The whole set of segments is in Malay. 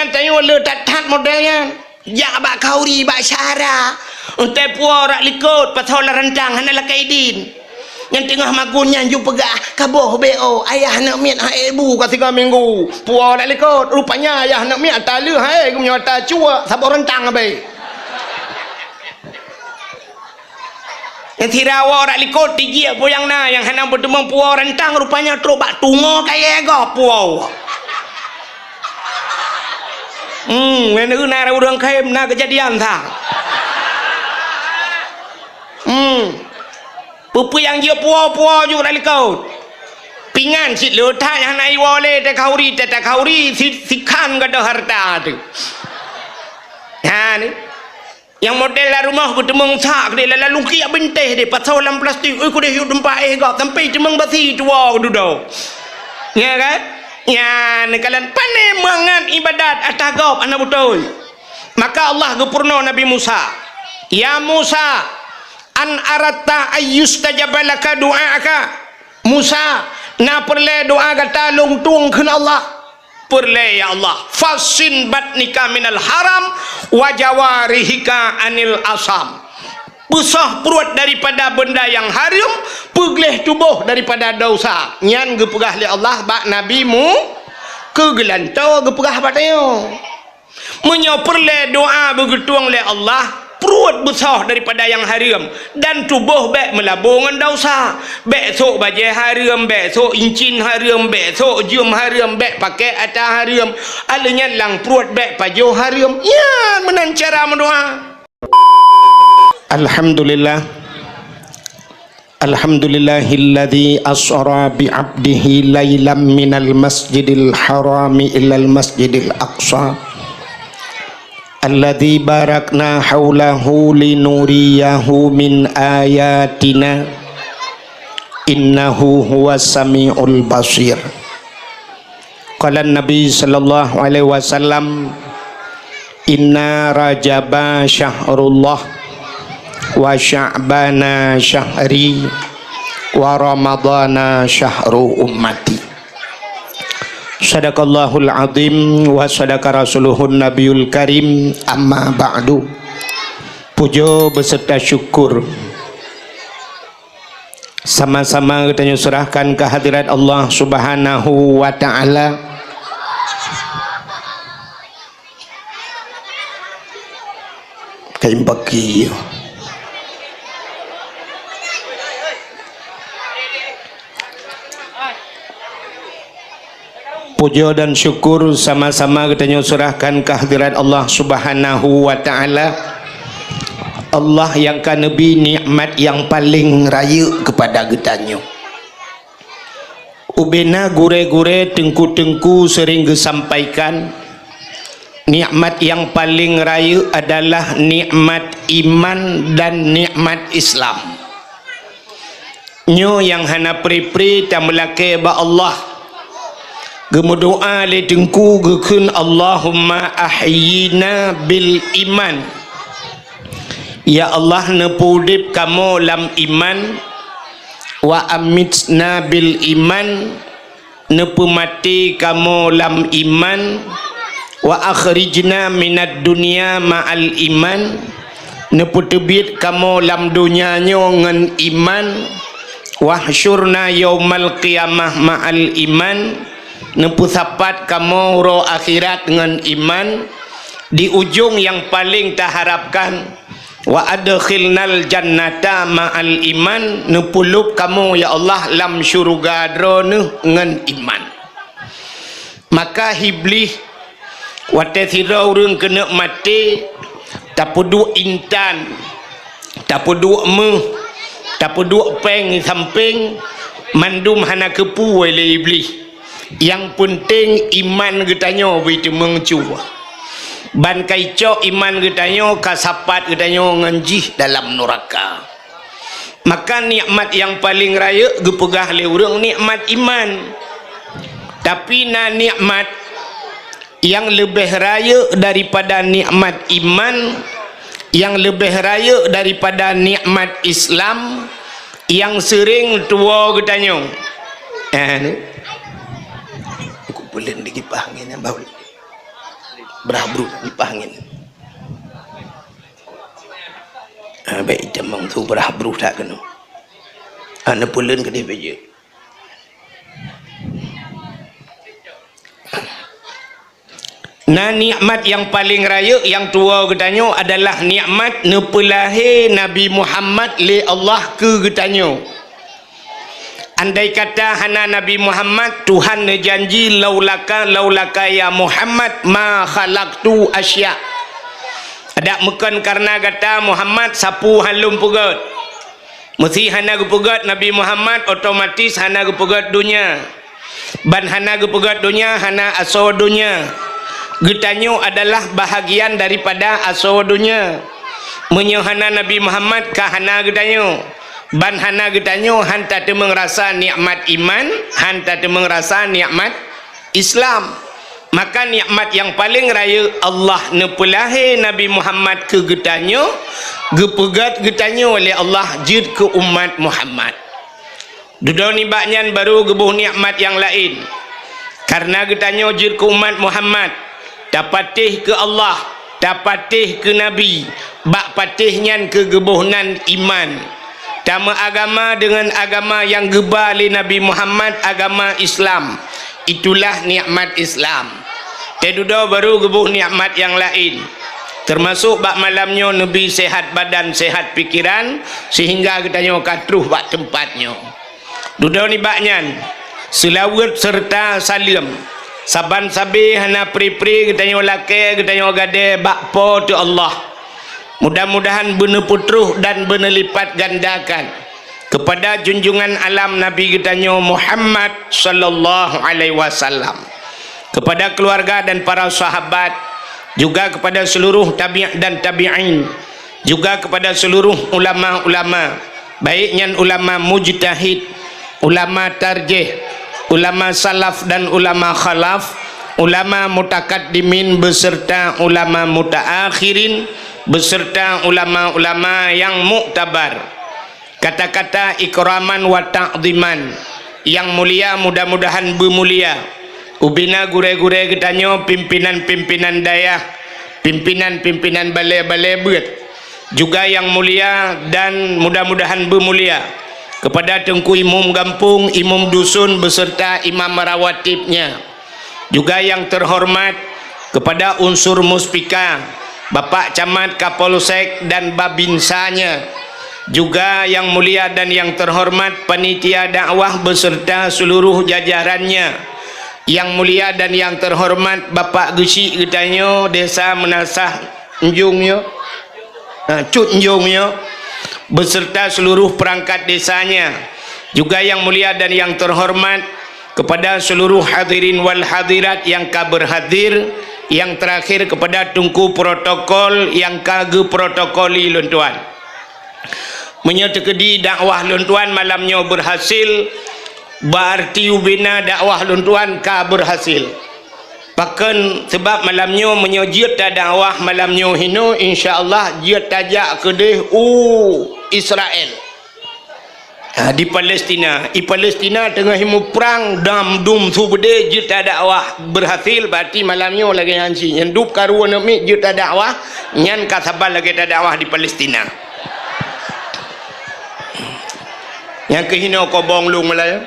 ngan tayo le tat modelnya ya bak kauri bak syara untai puar rak likut pasal rentang hana lakaidin yang tengah magunnya ju pegah kaboh beo ayah nak miat hai ibu ka 3 minggu puar rak likut rupanya ayah nak miat tala hai kumnya ta cua sabar rentang abai yang tirawa rak likut tigi apa yang na yang hana berdemang puar rentang rupanya terobak tungo kaya ga puar Ngene na urang khaim na kejadian tha. Pupu yang dia puau-puau ju dari kau. Pingan sit le tha yang nai wole te kauri sikan kada harta tu. Ha ni. Yang model la rumah ku temeng sak de la lungki benteh de pasal dalam plastik. Oi ku de hidup tempat gak sampai temeng basi tua ku duduk. Ya kan? Ya, kalian pandai mengan ibadat atagop anak betul. Maka Allah gepurno Nabi Musa. Ya Musa, an aratta ayyustajabalaka du'aaka. Musa, na perle doa kata lungtung keun Allah. Perle ya Allah. Fasin batnika minal haram wa jawarihika anil asam. Pusah perut daripada benda yang haram, pegleh tubuh daripada dosa. Nyan gepegah li Allah bak nabimu kegelantau gepegah bateo. Menyo perle doa begetuang li Allah, perut besar daripada yang haram dan tubuh bek melabung dengan dosa. Besok baju haram, besok incin haram, besok jum haram, bek pakai atas haram. Alanya lang perut bek baju haram. Ya, menan cara mendoa. Alhamdulillahilladzi asra bi'abdihi laylam minal masjidil harami ilal masjidil aqsa alladzi barakna haulahu linuriyahu min ayatina innahu huwas samiul basir. Qala Nabi sallallahu alaihi wasallam inna rajaba syahrullah wa sya'bana syahri wa ramadana syahru ummati. Sadaqallahul azim wa sadaqa rasuluhun nabiyul karim. Amma ba'du. Puja beserta syukur sama-sama kita serahkan kehadirat Allah subhanahu wa ta'ala. Kain bagi puja dan syukur sama-sama kita serahkan kehadirat Allah subhanahu wa ta'ala. Allah yang kan Nabi nikmat yang paling raya kepada kita. Ubena gure-gure tengku-tengku sering disampaikan nikmat yang paling raya adalah nikmat iman dan nikmat Islam. Nyo yang hana pri-pri tak melake ba Allah gemudoa le tengku gekun Allahumma ahyina bil iman. Ya Allah nepudip kamu lam iman wa amitna bil iman, nepumati kamu lam iman wa akhrijna minad dunya ma'al iman, neputebit kamu lam dunia ngan iman, wahsyurna yaumal qiyamah ma'al iman, nepusapat kamu roh akhirat dengan iman. Di ujung yang paling tak harapkan wa adkhilnal jannata ma'al iman, nepulup kamu ya Allah lam syurga drone dengan iman. Maka iblis wate sira urang kena mati tak pedu intan, tak pedu me, tak pedu peng samping mandum hana kepu oleh iblis. Yang penting iman getanya itu mengcuba ban kaico iman getanya kasapat getanya nganjih dalam neraka. Maka nikmat yang paling raya gepegah le urang nikmat iman. Tapi na nikmat yang lebih raya daripada nikmat iman, yang lebih raya daripada nikmat Islam, yang sering tua getanya boleh dikipah ngene baul berabru dipangin baik jamang tu berabru tak kena anak pulen ke dia beje nah nikmat yang paling raya yang tua getanyo adalah nikmat nepelahir Nabi Muhammad li Allah ke getanyo. Andai kata hana Nabi Muhammad Tuhan janji laulaka ya Muhammad ma khalaqtu asya. Ada bukan karena kata Muhammad sapu halum pugat. Mesti hana gupugat Nabi Muhammad otomatis hana gupugat dunia. Ban hana gupugat dunia hana aso dunia. Getanyo adalah bahagian daripada aso dunia. Menyohana Nabi Muhammad kahana getanyo. Ban hana getanyo hanta te mengrasa nikmat iman, hanta te mengrasa nikmat Islam. Maka nikmat yang paling raya Allah nepelahir Nabi Muhammad ke getanyo, gepegat getanyo oleh Allah jid ke umat Muhammad. Dudo ni baknyan baru gebuh nikmat yang lain. Karena getanyo jid ke umat Muhammad, dapatih ke Allah, dapatih ke Nabi, bak patihnya ke gebuhnan iman. Tama agama dengan agama yang geba oleh Nabi Muhammad, agama Islam. Itulah nikmat Islam. Tedudo baru gebuh nikmat yang lain. Termasuk bak malamnya Nabi sehat badan, sehat pikiran, sehingga katanya katruh bak tempatnya. Dudo ni baknyan selawat serta salim. Saban sabi hana pri-pri katanya laki, katanya gade bak po tu Allah. Mudah-mudahan benar putruh dan benar lipat gandakan kepada junjungan alam Nabi kita Muhammad sallallahu alaihi wasallam, kepada keluarga dan para sahabat, juga kepada seluruh tabi' dan tabi'in, juga kepada seluruh ulama-ulama, baiknya ulama mujtahid, ulama tarjih, ulama salaf dan ulama khalaf, ulama mutakaddimin beserta ulama mutaakhirin, beserta ulama-ulama yang muktabar. Kata-kata ikraman wa ta'ziman yang mulia mudah-mudahan bermulia. Ubina gure-gure getanyo pimpinan-pimpinan dayah, pimpinan-pimpinan balai-balai beut juga yang mulia dan mudah-mudahan bermulia. Kepada Tengku Imam Gampung, Imam Dusun beserta imam rawatibnya. Juga yang terhormat kepada unsur muspika, Bapak Camat, Kapolsek dan Babinsanya. Juga yang mulia dan yang terhormat panitia dakwah beserta seluruh jajarannya. Yang mulia dan yang terhormat Bapak Gesi getanyo Desa Menasah Njungnya, Cut Njungnya, beserta seluruh perangkat desanya. Juga yang mulia dan yang terhormat kepada seluruh hadirin wal hadirat yang berhadir. Yang terakhir kepada tungku protokol yang kage protokoli luntuan. Menyertai dakwah luntuan malamnya berhasil, berarti ubina dakwah luntuan ka berhasil. Bahkan sebab malamnya menyojit dakwah malamnya hino insyaallah jia tajak ke deh Israel. Di Palestina, tengah himu perang dam dum tu bede juta dakwah berhasil, berarti malamnya lagi hanci nyendup karuan mi juta dakwah nyan kasabal lagi dakwah di Palestina. Yang kehino kobong lu Melayu.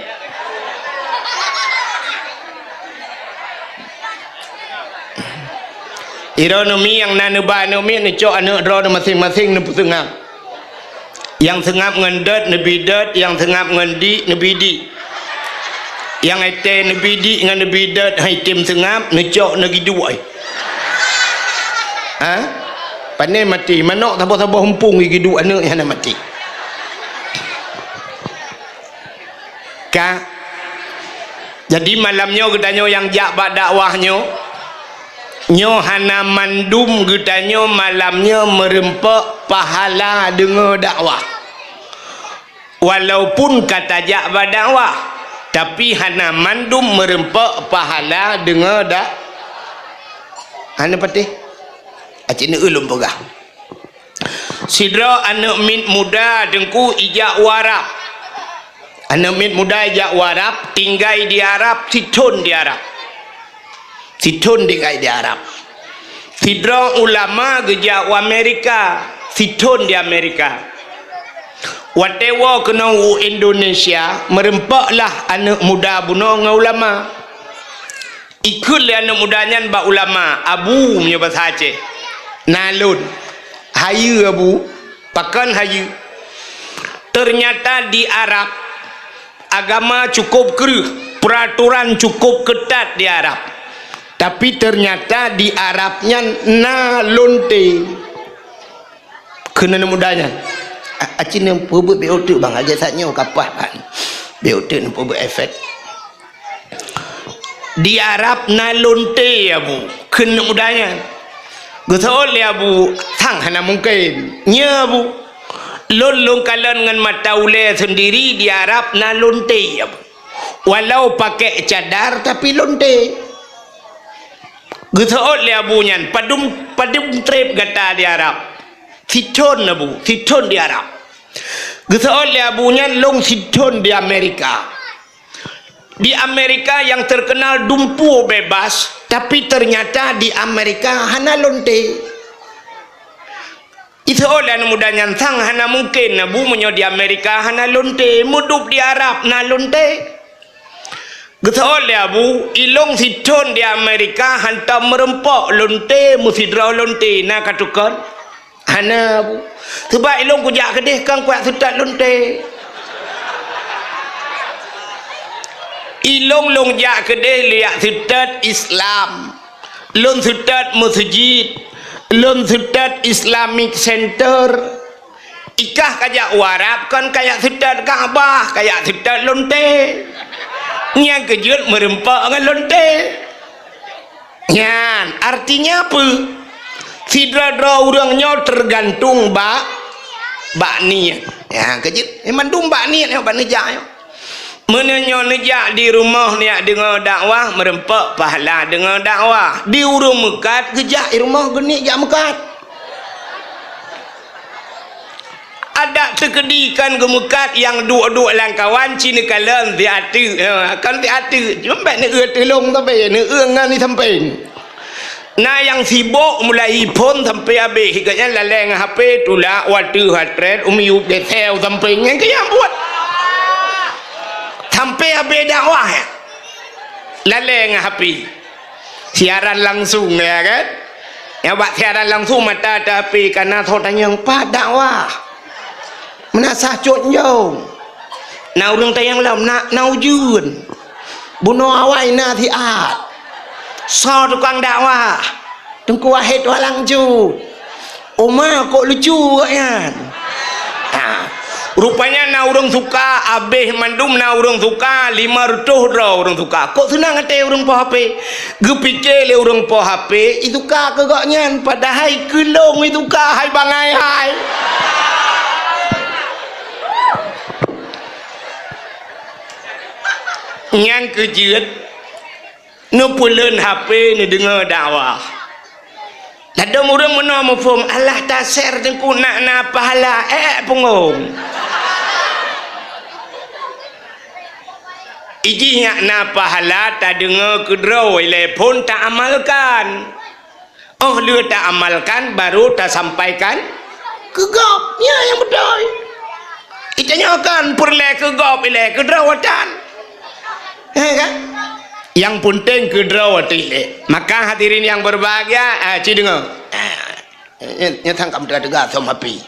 Ironomi yang naneba nomi ni cok anak ro masing-masing ni pusengap. Yang sengap ngendet nebi det, yang sengap ngendi nebi di. Yang ete nebi di dengan nebi det hai tim sengap ngecok negi dua. Ha? Pandai mati manok tabo-tabo humpung gigi dua anak yang mati. Ka. Jadi malamnya getanyo yang jak bak dakwahnya nyo hana mandum getanyo malamnya merempak pahala dengar dakwah. Walaupun kata jak berdakwah, tapi hana mandum merempak pahala dengar dak. Hana patih. Acina ulum pegah. Sidra anak mit muda dengku ijak warap. Anak mit muda ijak warap, tinggal di Arab, situn di Arab. Situn tinggal di Arab. Sidra ulama geja Amerika, siton di Amerika. Watewa kena Indonesia, merempaklah anak muda bunuh dengan ulama. Ikutlah anak mudanya ba ulama, abu punya bahasa Aceh. Nalun. Hayu abu, pakan hayu. Ternyata di Arab agama cukup keruh, peraturan cukup ketat di Arab. Tapi ternyata di Arabnya nalunte. Kena anak mudanya. Acin yang pebut BOT bang aja saatnya kapah kan BOT yang pebut efek di Arab nalunte ya bu kena mudanya getol ya bu tang hana mungkin nya bu lolong kalian dengan mata ule sendiri di Arab nalunte ya bu walau pakai cadar tapi lonte getol ya bu nyan padum trip gata di Arab siton abu, siton di Arab. Getol abunya long siton di Amerika. Di Amerika yang terkenal dumpu bebas, tapi ternyata di Amerika hana lonte. Itu oleh mudanya tang hana mungkin abu menyo di Amerika hana lonte, mudup di Arab na lonte. Getol abu ilong siton di Amerika hantam merempok lonte musidra lonte na katukan. Hana bu sebab ilong kujak kedih kan kuat sutat lonte ilong long jak kedih liat sutat Islam lon sutat masjid lon sutat Islamic Center ikah kajak warap kan kayak sutat Kaabah kayak sutat lonte yang kejut merempak dengan lonte nyan artinya apa sidra-dra orangnya tergantung bak niat ya kejit mandum bak niat ya bak nejak ya menenyo nejak di rumah niat dengar dakwah merempak pahala dengar dakwah di urung mekat kejak di rumah genik jak mekat ada terkedikan ke mekat yang dua-dua langkawan cina kalan diatu kan diatu cuma ni telung tapi ni ngan ni samping. Nah yang sibuk mulai pun sampai habis hikatnya laleng HP tulak waktu hatret umiup detail sampingnya ke yang buat sampai habis dakwah ya laleng HP siaran langsung ya kan yang buat siaran langsung mata tapi karena thotanya yang pak dakwah menasah cotnyong nah orang tayang lam nak naujun bunuh awai na thiat so tukang dakwah tengku wahid walang ju Oma kok lucu kan rupanya na urang suka abeh mandum na urang suka 500 dra urang suka kok senang ate urang po HP gepikir le urang po HP itu ka kegaknya padahal kelong itu ka hai bangai hai yang kejut nu pulen HP ni dengar dakwah ada orang mana mafhum Allah tasir tengku nak pahala pengong ijinya na pahala tak dengar kedraw telepon tak amalkan dia tak amalkan baru tak sampaikan kegapnya yang betul itanya kan perle kegap ile kedrawatan kan yang penting kedrawati maka hadirin yang berbahagia dengar nyatang kamu tegak sama api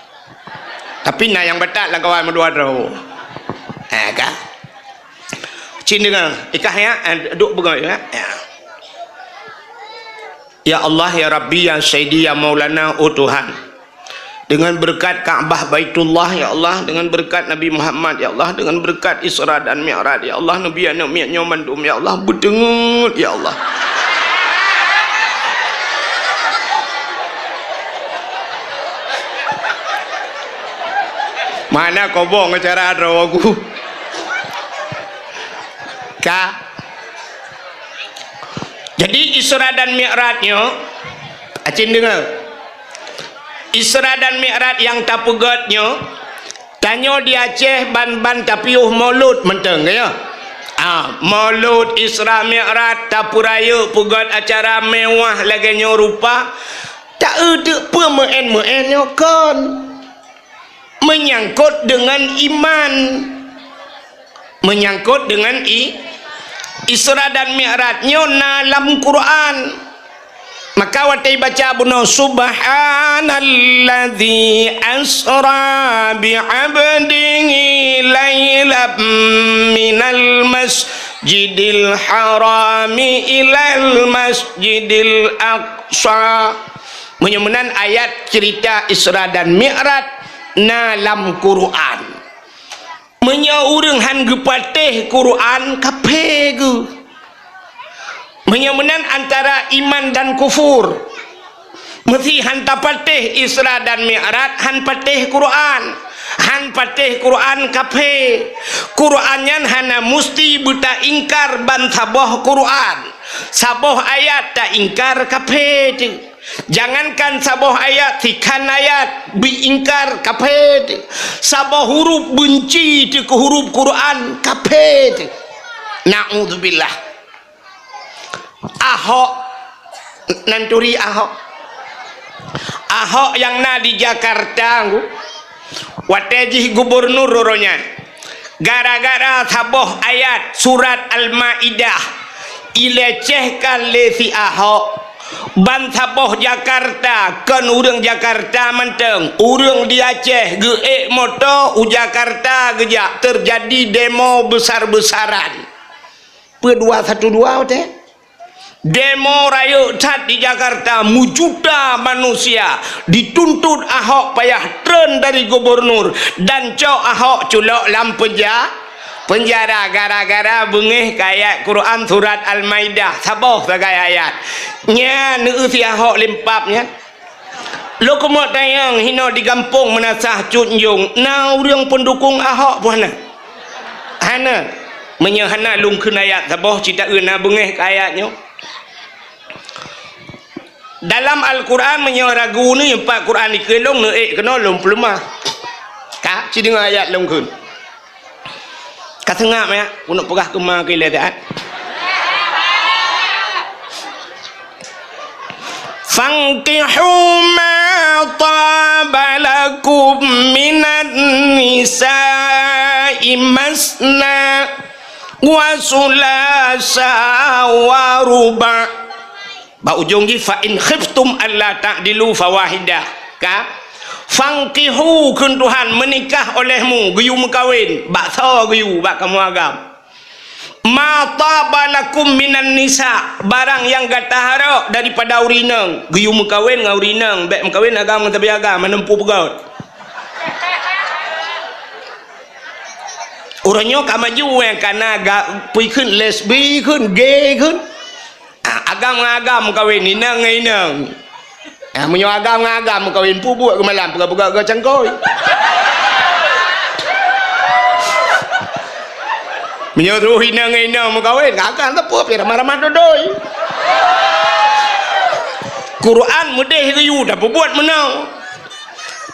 tapi nah yang betul lah kawan berdua draw kan dengar ikah ya duduk begau ya ya Allah ya Rabbi ya Sayyidi ya Maulana Tuhan dengan berkat Ka'bah Baitullah ya Allah dengan berkat Nabi Muhammad ya Allah dengan berkat Isra dan Mi'raj ya Allah Nabi anak mandum ya Allah berdengut ya Allah mana kau bohong cara ada aku jadi Isra dan Mi'rajnya acin dengar Isra dan Mi'raj yang tak pegatnya tanya di Aceh ban-ban tapi maulud menteng ya Maulud Isra Mi'raj tapuraya pugat acara mewah lagi rupa tak ada pemen-mennya kan menyangkut dengan iman, menyangkut dengan Isra dan Mi'rajnya dalam Quran. Maka watai baca buno subhanalladzi asra bi'abdihi laylam minal masjidil harami ilal masjidil aqsa. Menyemenan ayat cerita Isra dan Mi'raj dalam Quran. Menyaurang han gepatih Quran kape ge. Menyemenan antara iman dan kufur. Mesti han patih Isra dan Mi'raj, han patih Quran. Han patih Quran kape. Qurannya hana musti buta ingkar ban saboh Quran. Saboh ayat tak ingkar kape. Jangankan saboh ayat tikan ayat biingkar kape. Saboh huruf benci ke huruf Quran kape. Na'udzubillah. Ahok nanturi Ahok yang na di Jakarta watejih gubernur roronya gara-gara saboh ayat surat Al-Maidah ilecehkan lesi Ahok ban saboh Jakarta kan urang Jakarta menteng urang di Aceh geek moto Jakarta gejak terjadi demo besar-besaran P212 teh demo raya cat di Jakarta mujuta manusia dituntut Ahok payah tren dari gubernur dan cok Ahok culok dalam penjara gara-gara bengih ayat Quran surat Al-Maidah saboh sebagai ayat nya neusi Ahok limpapnya lo kemot tayang hino di kampung menasah cunjung na urang pendukung Ahok puana hana menyahana lungkeun ayat saboh cita euna bengih ayatnya. Dalam Al-Quran menyaragu ni empat Quran dikelong neek kena lom pelemah. Kak ci dengar ayat lom kun. Ka tengah ya, punuk pegah kemah ke letak. Fankihu ma tabalakum minan nisa'i masna wa sulasa wa ruba'. Ba ujung gi fa in khiftum alla ta'dilu fawahidah ka fangkihu kun Tuhan menikah olehmu geyu mekawin bak tho geyu bak kamu agam ma tabalakum minan nisa barang yang gatahara daripada urinang geyu mekawin ngau urinang bek mekawin agam ngata agam menempuh pegaut uranyo ka maju kana pui keun lesbi keun gay keun agam kawin inang munyo agam kawin pubuk ke malam pegak-pegak ke cangkoi munyo tu inang kawin kakak tepup ya ramah-ramah dodoi Quran mudih ke yu dah buat menang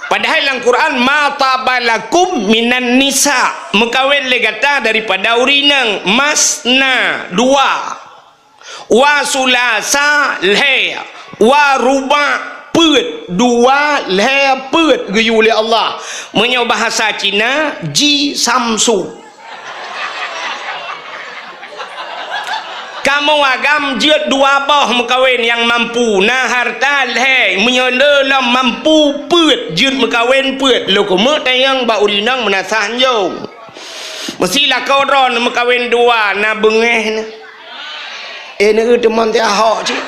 padahal dalam Quran ma tabalakum minan nisa mekawin legata daripada urinang masna dua wa sulasa leh wa ruba put dua leh put geyu oleh Allah menyo bahasa Cina ji samsu kamu agam jeut dua boh mekawin yang mampu nah harta leh menyo lelam mampu put jeut mekawin put lo kume tayang ba urinang menasah jong mestilah kau ron mekawin dua na bengeh na ni teman ti Ahok cik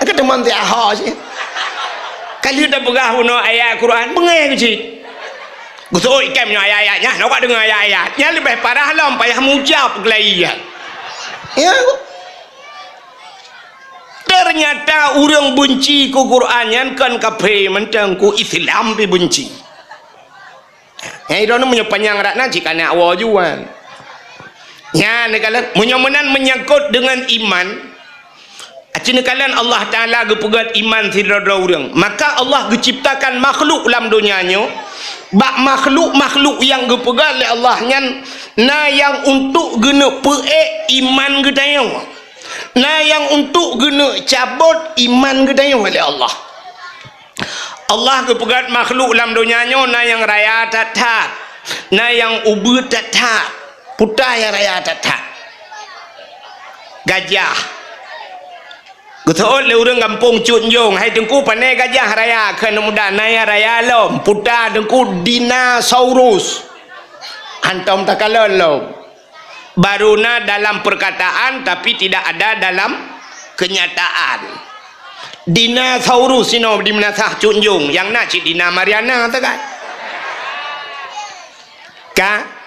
ke teman ti Ahok cik kali dah pegah puno ayat Quran bengeh ke cik gusoi ikem nya ayat-ayatnya nak dengar ayat-ayatnya lebih parah lam payah mujab kelaian ya ternyata urang benci ku Quran kan kape mentang ku Islam pi benci ya itu namanya panjang ratna jika nak wajuan ya negala menyomenan menyangkut dengan iman Acina kalian Allah Ta'ala gepegat iman sidra-dra urang. Maka Allah geciptakan makhluk dalam dunianya. Bak makhluk-makhluk yang gepegat oleh Allah nyan na yang untuk guna peek iman gedayang. Na yang untuk guna cabut iman gedayang oleh Allah. Allah gepegat makhluk dalam dunianya na yang raya tatat. Na yang ubu tatat. Putah yang raya tatat. Gajah. Betul le urang kampung Cunjung hai tengku panai gajah raya kena muda naya raya lom puta tengku dinosaurus hantam takalon lom baruna dalam perkataan tapi tidak ada dalam kenyataan. Dinosaurus sino di menasah Cunjung yang nak cik Dina Mariana tak ka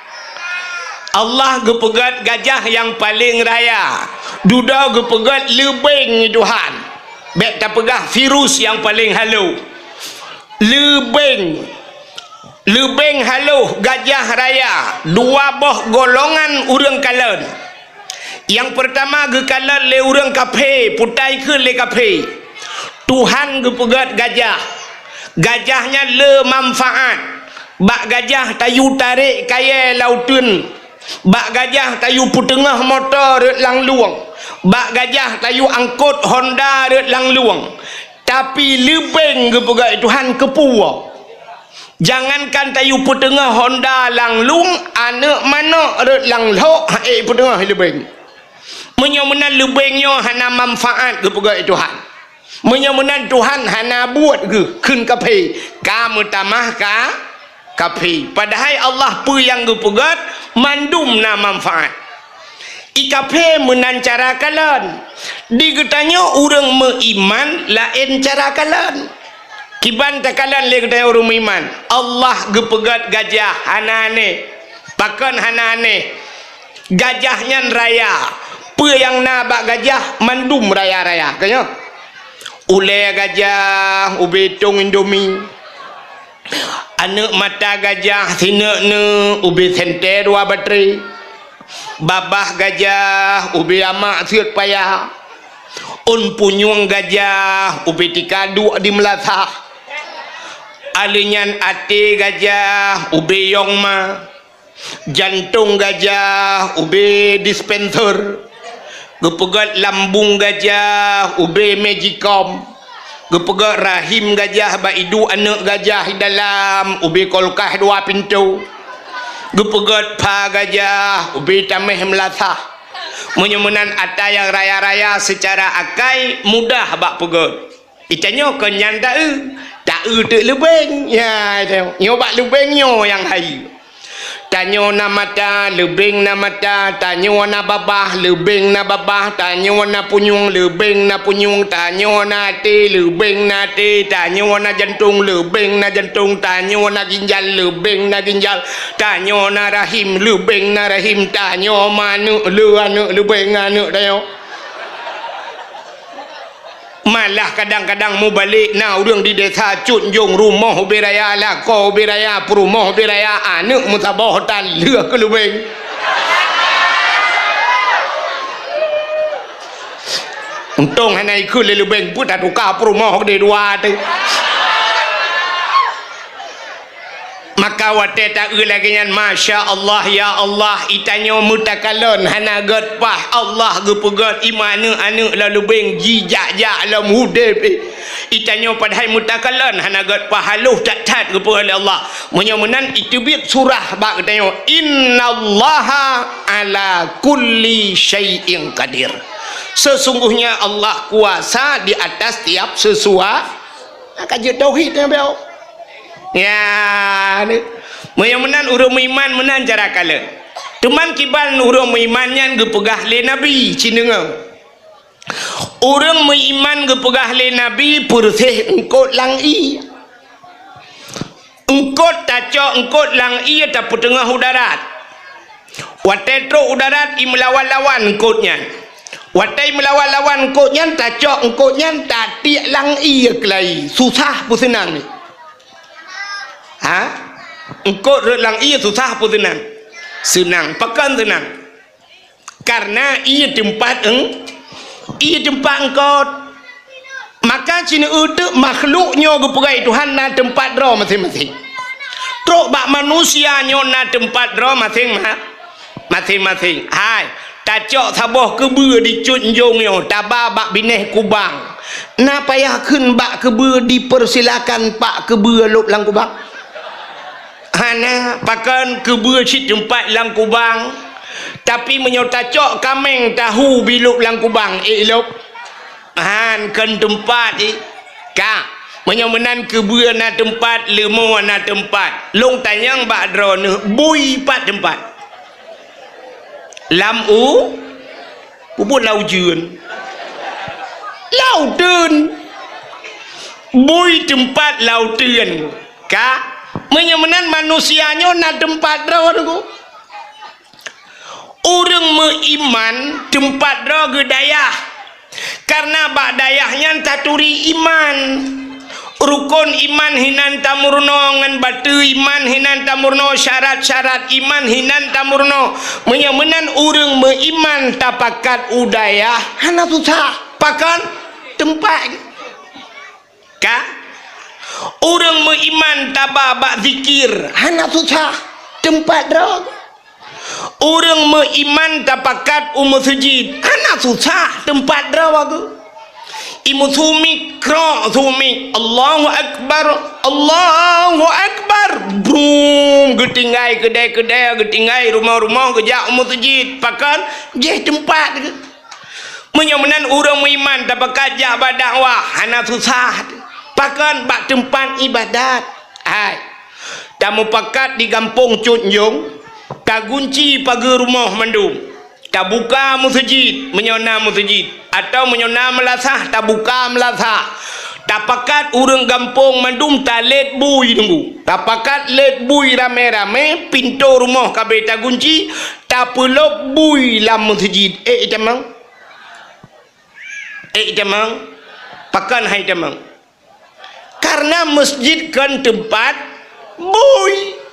Allah gepegat gajah yang paling raya. Duda gepegat lebeng Tuhan. Bek tak pegah virus yang paling halu. Lebeng halu gajah raya. Dua boh golongan urang kalan. Yang pertama ge kalan le urang kafe, putai ke le kafe. Tuhan gepegat gajah. Gajahnya le manfaat. Bak gajah tayu tarik kaya lautun. Bak gajah tayu putengah motor rek lang luang. Bak gajah tayu angkut Honda rek lang luang. Tapi lebeng gepegat Tuhan kepua. Jangankan tayu putengah Honda lang luang, anak mana rek lang lok putengah lebeng. Menyomenan lebengnya hana manfaat gepegat Tuhan. Menyomenan Tuhan hana buat ke kun kape. Kamu tamah ka kape. Padahal Allah pu yang gepegat mandum na manfaat. Ikape menancara kalan. Digetanya orang meiman lain cara kalan. Kiban takalan le getanya orang meiman. Allah gepegat gajah hanane. Pakan hanane. Gajahnya raya. Pe yang na bak gajah mandum raya-raya. Kanya. Ule gajah ubetung Indomie. Anak mata gajah tina ne ubi senter dua bateri. Babah gajah ubi amak siut payah. Un punyung gajah ubi tikadu di melatah. Alinyan ate gajah ubi yongma. Jantung gajah ubi dispenser. Gepegat lambung gajah ubi magicom. Gepegat rahim gajah baidu anak gajah dalam ubi kolkah dua pintu. Gepegat pa gajah ubi tameh melatah. Menyemenan ata yang raya-raya secara akai mudah bak pegat. Itanya kenyan tak tak lebeng ya nyo bak lebengnya yang hai. Tanyo na mata lebeng na mata, tanyo na babah lebeng na babah, tanyo na punyung lebeng na punyung, tanyo na te lebeng na te, tanyo na jantung lebeng na jantung, tanyo na ginjal lebeng na ginjal, tanyo na rahim lebeng na rahim, tanyo manu le anu lebeng anu tayo. Malah kadang-kadang mu balik na urang di desa Cunjung rumah beraya lako beraya perumah beraya anak mutabah tan leh ke lebeng. Untung hanai ku le lebeng pun tak tukar perumah de dua tu. Maka wate tak lagi nyan masya Allah ya Allah itanya mutakalon hana god pah Allah gepegat imanu anu lalu beng jijak jak lam hudep itanya padahal mutakalon hana god pah haluh tak tat gepegat Allah menyomenan itu bit surah bak katanya innallaha ala kulli syai'in qadir. Sesungguhnya Allah kuasa di atas tiap sesuatu. Kaji tauhid ya bel. Ya, menyemenan urang iman menan cara kala. Teman kibal urang iman yang gepegah le Nabi cinengau. Urang iman gepegah le Nabi persih engkot lang i. Engkot taco engkot lang i ta petengah udarat. Watetro udarat i melawan-lawan engkotnya. Watai melawan-lawan engkotnya taco engkotnya tak tiak lang i kelai. Susah pun senang ni. Ha? Engkau relang ia susah pun senang. Senang, pekan senang. Karena ia tempat ia tempat engkau. Maka cina utuk makhluknya keperai Tuhan na tempat roh masing-masing. Truk bak manusia nyo na tempat roh masing-masing. Hai, tacok saboh kebur di cunjung nyo, tabah bak bineh kubang. Na payah keun bak kebur dipersilakan pak kebur lop lang kubang. Hana pakan kebur cit tempat lang kubang. Tapi menyo tacok kameng tahu biluk lang kubang elok. Han kan tempat ka menyomenan kebua na tempat lemo na tempat long tanyang bak drone bui pat tempat lam u puput lau jun lau tun bui tempat lau tun ka menyomenan manusianya na tempat drone orang meiman tempat drone gedayah. Karena bak dayahnya taturi iman rukun iman hinan tamurno ngan batu iman hinan tamurno syarat-syarat iman hinan tamurno menyemenan urang meiman tapakat udayah hana susah pakan tempat ka urang meiman tabah bak zikir hana susah tempat drog. Orang meiman tapakat masjid hana susah tempat drawagu imu sumik kro sumik Allahu Akbar boom getinggai kedai-kedai getinggai rumah-rumah kejak masjid pakan je tempat menyomenan orang meiman tapakat jak dakwah hana susah pakan bak tempat ibadat hai tamu pakat di kampung Cunjung tak kunci pagar rumah mandum, tak buka masjid menyona masjid atau menyona melasah tak buka melasah. Tak pakat urang kampung mandum tak let bui tunggu. Tak pakat let bui rame-rame pintu rumah kabeh tak kunci tak pelop bui lam masjid. Jamang. Jamang. Pakan hai jamang. Karena masjid kan tempat bui.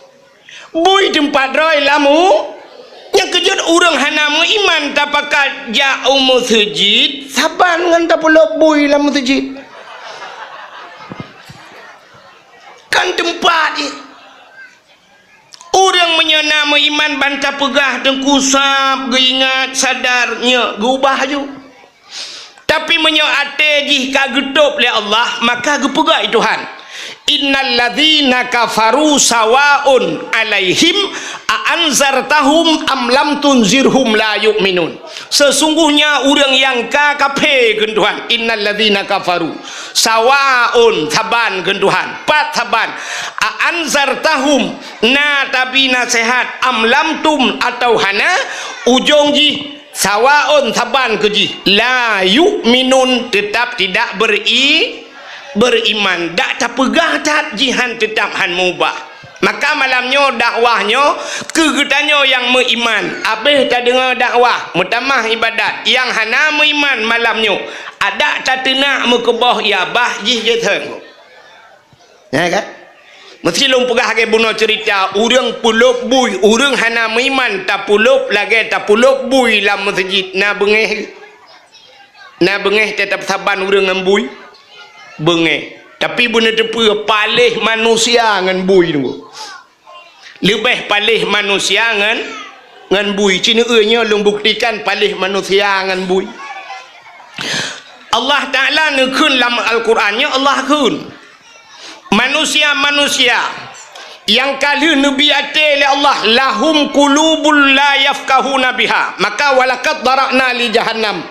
Bui tempat roy lamu yang kejut urang hana iman tapakat jauh masjid saban ngan tak pelok bui lam masjid kan tempat urang menyana iman bantah pegah dengkusap geingat sadarnya gubah ju tapi menyo ate jih kagetup le Allah maka gepegai Tuhan. Innal ladzina kafaru sawaun alaihim aanzartahum am lam tunzirhum la yu'minun. Sesungguhnya orang yang kafir gen Tuhan. Innal ladzina kafaru sawaun taban gen Tuhan. Pat taban aanzartahum na tabi nasihat am lam tum atau hana ujung ji sawaun taban keji la yu'minun tetap tidak beriman dak tapegah tat jihan tetap han mubah maka malamnya dakwahnya kegetanyo yang meiman abeh tak dengar dakwah mutamah ibadat yang hana meiman malamnya ada tak tenak mekebah ya bah jih je theng ya kan mesti long pegah ke buno cerita urang pulop bui urang hana meiman tak pulop lagi tak pulop bui lam masjid na bengeh tetap saban urang ngambui bengeh tapi benda tepu palih manusia ngan bui tunggu lebih palih manusia ngan bui cina nya long buktikan palih manusia ngan bui Allah Ta'ala nekun dalam Al-Qurannya Allah kun manusia yang kali Nabi ate oleh Allah lahum qulubul la yafqahuna biha maka walaqad dara'na li jahannam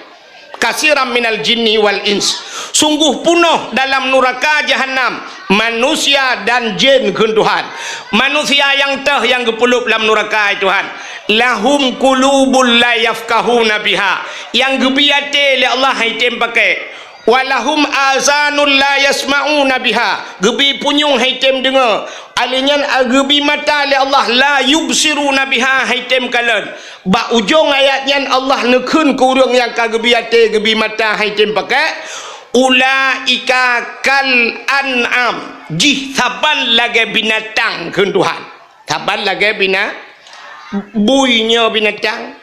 kasiram minal jinni wal ins sungguh punuh dalam neraka jahanam manusia dan jin kun Tuhan manusia yang gepulup dalam neraka Tuhan lahum qulubul la yafqahuna biha yang gebiate le Allah haitem pakai walahum azanul la yasma'una biha gebi punyung haitem dengar alinyan gebi mata le Allah la yubsiruna biha haitem kalan ba ujung ayatnya Allah nekun ke urang yang kagebi ate gebi mata haitem pakai ulaika kal an'am jih saban lagi binatang kun Tuhan saban lagi buinya binatang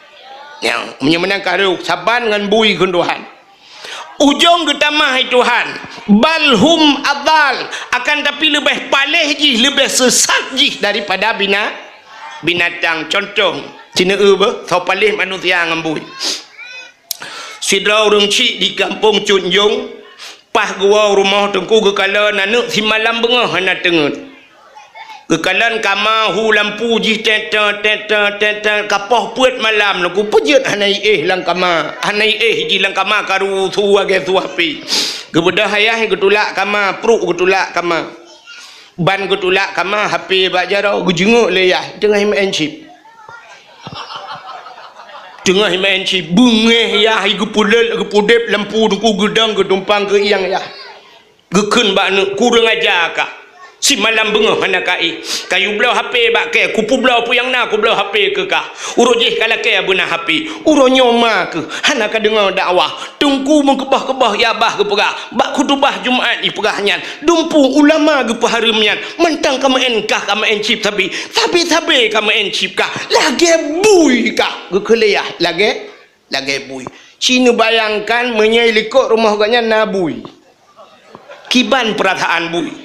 yang menyemenang karuk saban dengan bui kun Tuhan ujung getamah Tuhan balhum adal, akan tapi lebih palih ji, lebih sesat ji daripada binatang. Contoh cina tau palih manusia ngambui sidra urang cik di kampung Cunjung pah gua rumah tengku gekalan anak si malam bengah hana tengut gekalan kama hu lampu ji teta kapah puat malam lagu pujut hanai lang kama hanai ji lang kama karu thu age thu api gebedah hayah getulak kama pruk getulak kama ban getulak kama HP bajaro gejenguk leyah tengah main chip tengah main chip bungeh ya gepudep lampu duku gedang gedumpang ke yang ya gekun bak kurang ajar kah si malam bengah hana kai kayu belau HP bak ke kupu belau puyang na ku belau HP ke kah uro je kala ke beuna HP uro nyoma ke hana ka dengar dakwah tungku mengkebah-kebah ya bah ke perah bak khutbah Jumaat di perahnya dumpu ulama ke paharumnya mentang kama enkah kama encip tapi kama encip kah lagi bui kah gekeleah lagi bui Cina bayangkan menyai likut rumah gaknya nabui kiban perataan bui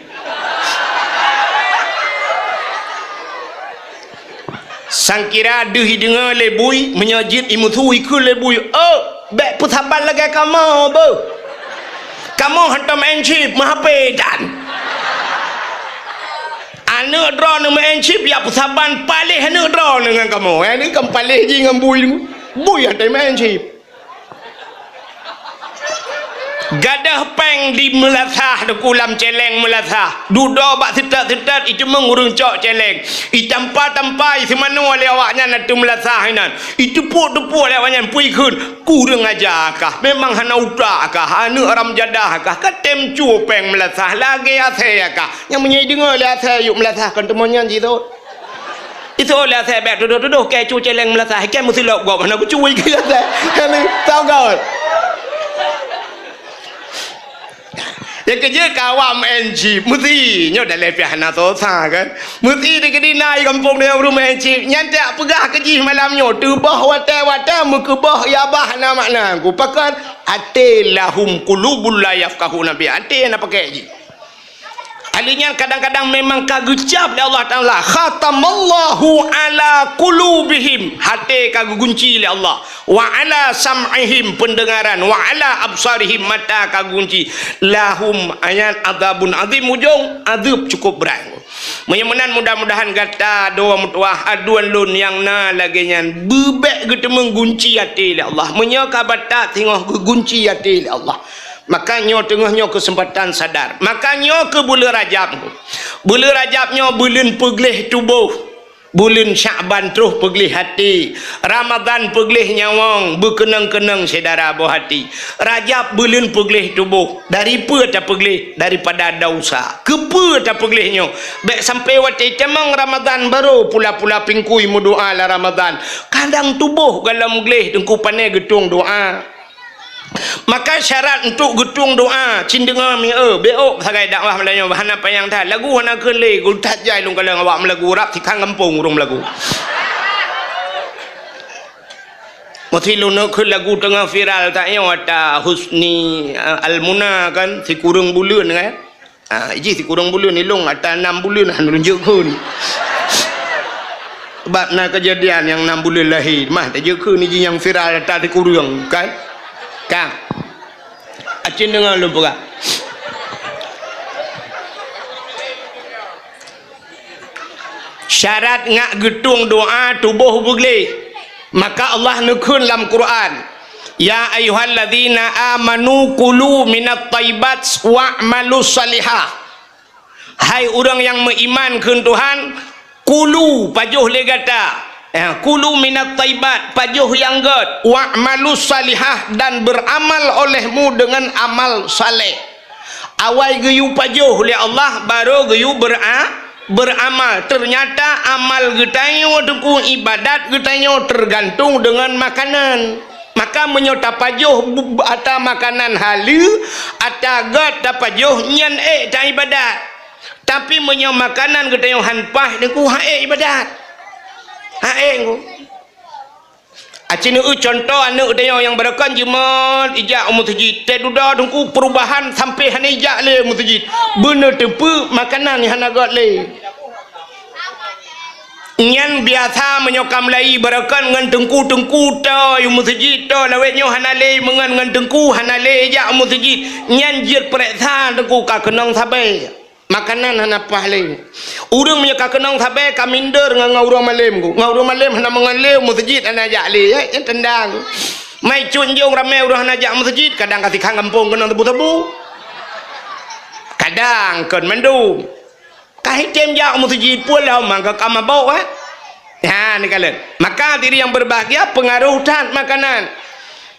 sangkira deh dengar lebui menyajit imutu ikut lebui bek putaban lagi kamu kamu hantar main chip mahape dan anak draw nama main chip ya putaban palih anak draw dengan kamu ini kamu palih je dengan bui hantar main chip gadah peng di melasah de kulam celeng melasah dudo bak sitat itu mengurung cok celeng itampa-tampai semana oleh awaknya natu melasah inan itu puk-puk oleh awaknya pui kun kurang ajar kah memang hana utak kah anu aram jadah kah katem cu peng melasah lagi asai kah yang menyai dengar oleh asai yuk melasah kan temannya gitu itu oleh asai bek duduk ke cu celeng melasah kan mesti lok gop mana aku cuy ke asai kan tahu kau yang kerja kawam NG mesti nyo dah lepas hana tosa kan mesti di kedinai kampung dia rumah NG nyantak pegah keji malam nyo tubah wata mukubah ya bah na makna ku pakan ate lahum qulubul la yafqahuna bi ate na pakai ji alinya kadang-kadang memang kagucap oleh Allah Taala khatamallahu ala qulubihim hati kagunci oleh Allah wa ala sam'ihim pendengaran wa ala absarihim mata kagunci lahum ayat adzabun azim ujung azab cukup berat menyemenan mudah-mudahan kata doa mutuah aduan lun yang na lagi nyan bebek gitu menggunci hati oleh Allah menyokabata tengok gunci hati oleh Allah makanya tengahnya kesempatan sadar makanya ke bulan Rajabnya bulan peglih tubuh bulan Sya'ban terus peglih hati Ramadan peglih nyawang berkenang-kenang sedara buah hati Rajab bulan peglih tubuh dari apa tak peglih daripada dosa kepa tak peglihnya baik sampai waktu temang Ramadan baru pula-pula pingkui doa la Ramadan kadang tubuh dalam gelih dengku pandai getung doa maka syarat untuk getung doa cindengar mi beok sagai dakwah Melayu bahana payang dah lagu hana kele gul tajai lung kalau awak melagu rap tikang kampung urung lagu mesti lu nak ke lagu tengah viral tak yang ada Husni Almuna kan si kurang bulan kan iji si kurang bulan ni long ada 6 bulan han runjuk kun sebab na kejadian yang 6 bulan lahir mah tak je kun ni yang viral tak kurang kan kang acin dengar lu pula syarat ngak getung doa tubuh boleh maka Allah nukun dalam Quran ya ayyuhalladzina amanu kulu minat thayyibat wa'malu salihah hai orang yang beriman Tuhan kulu pajuh legata kulu minat thayyibat pajuh yang god wa'malu salihah dan beramal olehmu dengan amal saleh awal geyu pajuh oleh Allah baru geyu beramal ternyata amal getanyo tuku ibadat getanyo tergantung dengan makanan maka menyota pajuh atau makanan halu atau god pajuh nyan tak ibadat tapi menyo makanan getanyo hanpah deku ibadat Acina contoh anak dia yang berakan jemat ijak mutajid teduda dengku perubahan sampai hana ijak le mutajid bener tepu makanan yang hana got le nyan biasa menyokam lai berakan ngan tengku to yang mutajid to lawet nyo hana le mengan ngan tengku hana le ijak mutajid nyan jir pereksa dengku ka kenong sabai makanan hana pahle urang menyaka kenong sabai kaminder ngan urang malam ku urang malam hana mengan le mutajid hana jak le yang tendang mai cun jong ramai urang hana jak mutajid kadang kasih kang kampung kenong tebu-tebu kadang kan mandu kahit tem jak mutajid pun lah mangka kamabau ni kalian maka diri yang berbahagia pengaruh tan makanan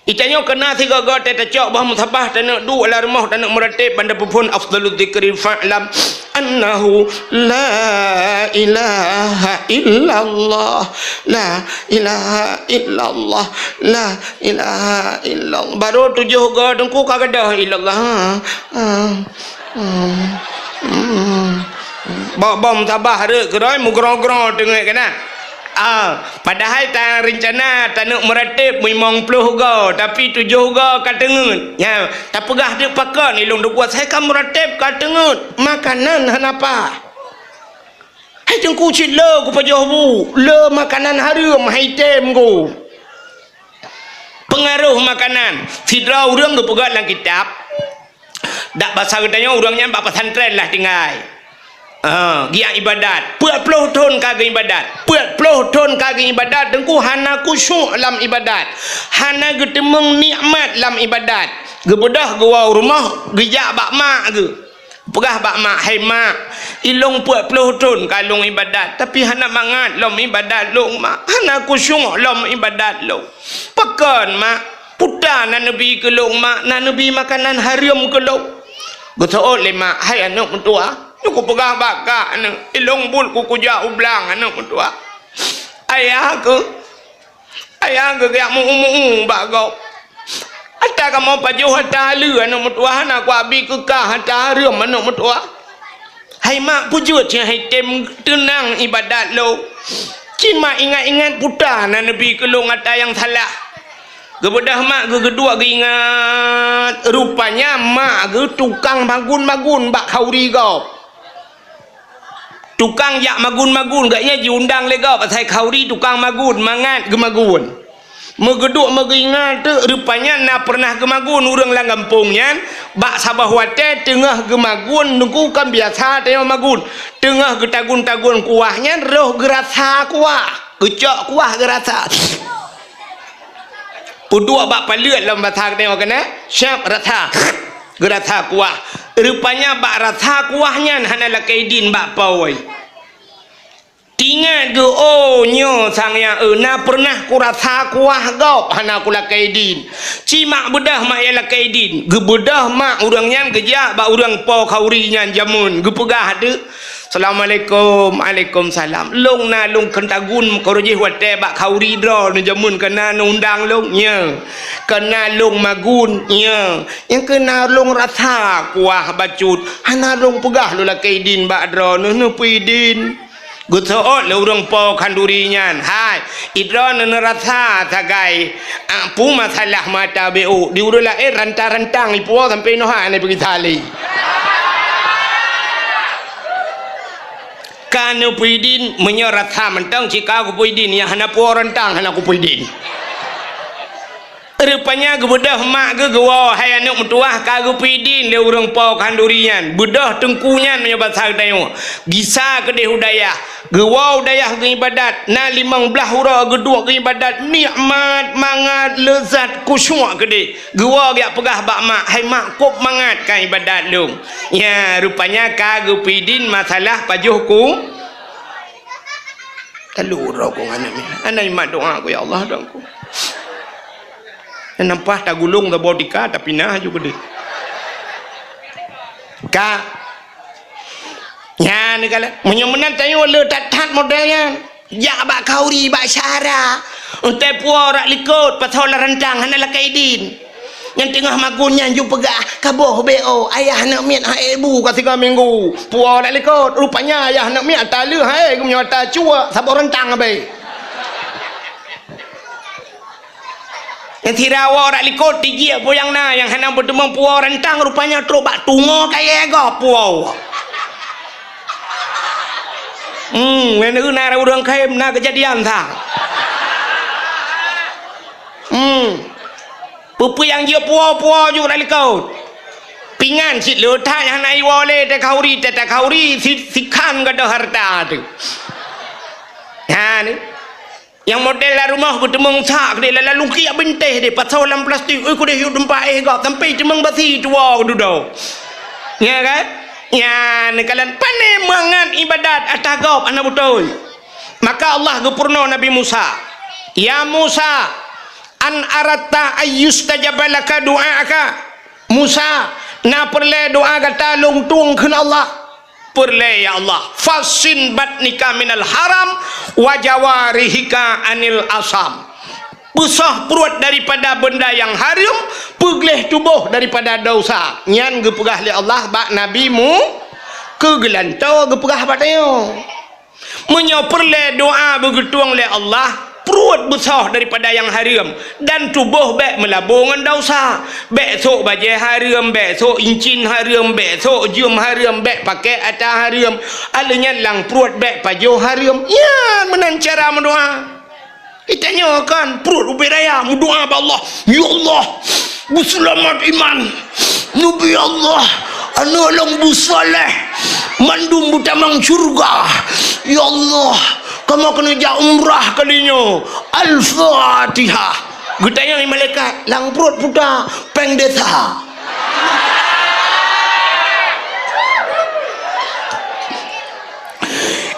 Icanyo kena tiga got cok bah musabah tanak du ala rumah tanak meratib banda pun afdalul dzikri fa'lam annahu la ilaha illallah la ilaha illallah la ilaha illallah baru 7 got dengku kagadah illallah bom tabah re keroi mugrong-grong tengok kena padahal tak rencana tak nak meratib memang 10 go tapi 7 go katengut ya tak pegah dia pakai ni long buat saya kan meratib katengut makanan kenapa hai tengku cit le ku pajah bu le makanan harum hai tem ku pengaruh makanan sidra urang tu pegat dalam kitab dak bahasa katanya urangnya bab pesantren lah tinggal gia ibadat 40 tahun kagak ibadat 40 tahun kagak ibadat dengku hana khusyuk dalam ibadat hana getemeng nikmat dalam ibadat gebedah gua rumah gejak bak mak ge pegah bak mak hai mak ilong 40 tahun kalung ibadat tapi hana mangat lom ibadat long mak hana khusyuk lom ibadat long pekan mak putar na nabi ke long mak na nabi makanan haram ke long betul le mak hai anak mentua aku pegang bakak anak ilong bul ku kujak ublang anak mentua ayah ke gak mu bagau ata kamu pajuh hata lu anak mentua anak ku abi ke ka hata harum anak mentua hai mak pujut yang hai tem tenang ibadat lo cima ingat-ingat putar na nabi kelong ata yang salah gebedah mak kedua ingat rupanya mak ge tukang magun-magun bak khauri gau tukang yak magun-magun gaknya diundang lega pasal khauri tukang magun mangat gemagun megeduk mengingat rupanya na pernah gemagun urang lang kampungnya bak sabah wate tengah gemagun nungku kan biasa tengah magun tengah getagun-tagun kuahnya roh gerasa kuah gecok kuah gerasa pudua bak palut dalam bahasa tengok kena syap rasa gerasa kuah rupanya bak rasa kuahnya hana lakaidin bak pawai tingat ge nyo sang yang na pernah ku rasa kuah gop hana ku lakaidin cimak bedah mak ya lakaidin ge bedah mak urangnya gejak bak urang po khaurinya jamun ge pegah de Assalamualaikum Waalaikumsalam long na long kentagun korojih wate bak khauri dro ni jamun kena undang long nya kena long magun nya yang kena long rasa kuah bacut hana long pegah lu lakaidin bak dro nu pidin gutoot le urang po kandurinya hai idro nu rasa tagai pu masalah mata bu diurula rantang-rantang ipu sampai no ha ni pergi tali kana puidin menyerat ha mentang jika aku puidin ya hana pu rantang hana aku puidin rupanya gebedah mak ge gawa hai anak mentua kagu puidin le urang po kandurian bedah tengkunya menyebat sagdayo gisa kedeh udayah gawa udayah ke ibadat na 15 hura geduk ke ibadat nikmat mangat lezat khusyuk kedeh gawa gak pegah bak mak hai mak kop mangat kan ibadat lu ya rupanya kagu puidin masalah pajuhku lalu rokong anak imat doa aku ya Allah dongku nampak tak gulung tak bodika tapi nah juga deh ka ya ni kala menyemenan tayo le tat modelnya ya bak khauri bak syara untai puara likut pasal rentang hana lakaidin yang tengah magunnya ju pegah kaboh bo ayah nak miat hai ibu ka 3 minggu puara likut rupanya ayah nak miat ta le hai gumnya ta cua sabar rentang abai Yang tirawa rak likot tigi apa yang na yang hana bertemu puau rentang rupanya terobak tungo kaya ga puau. When na urang kaim na kejadian tha. Pupu yang dia puau juga rak likot. Pingan sit lu tha yang nai wole te kauri sikan ga harta tu. Ha ni yang model lah rumah bertemung sak dia lalu kiak benteh dia pasal dalam plastik ku dia hidup tempat gak sampai temung basi tua duduk ya kan ya ni kalian pandai mangan ibadat atas gop anak betul maka Allah gepurno Nabi Musa ya Musa an aratta ayyustajabalaka du'aaka Musa na perle doa kata long tung kena Allah perle ya Allah fasin batnika minal haram wa jawarihika anil asam besah perut daripada benda yang haram pegleh tubuh daripada dosa nyan gepegah li Allah bak nabimu kegelantau gepegah bateo menyo perle doa begetuang li Allah perut besar daripada yang haram dan tubuh bek melabungan dosa bek sok baju haram bek sok incin haram bek sok jum haram bek pakai atas haram alanya lang perut bek baju haram ya menan cara mendoa kita nyokan perut ubi raya mendoa ba Allah ya Allah busulamat iman nabi Allah anu long busaleh mandum butamang surga ya Allah kamu kena jah umrah kalinya Al-Fatihah getanya ni malaikat lang perut putar peng desa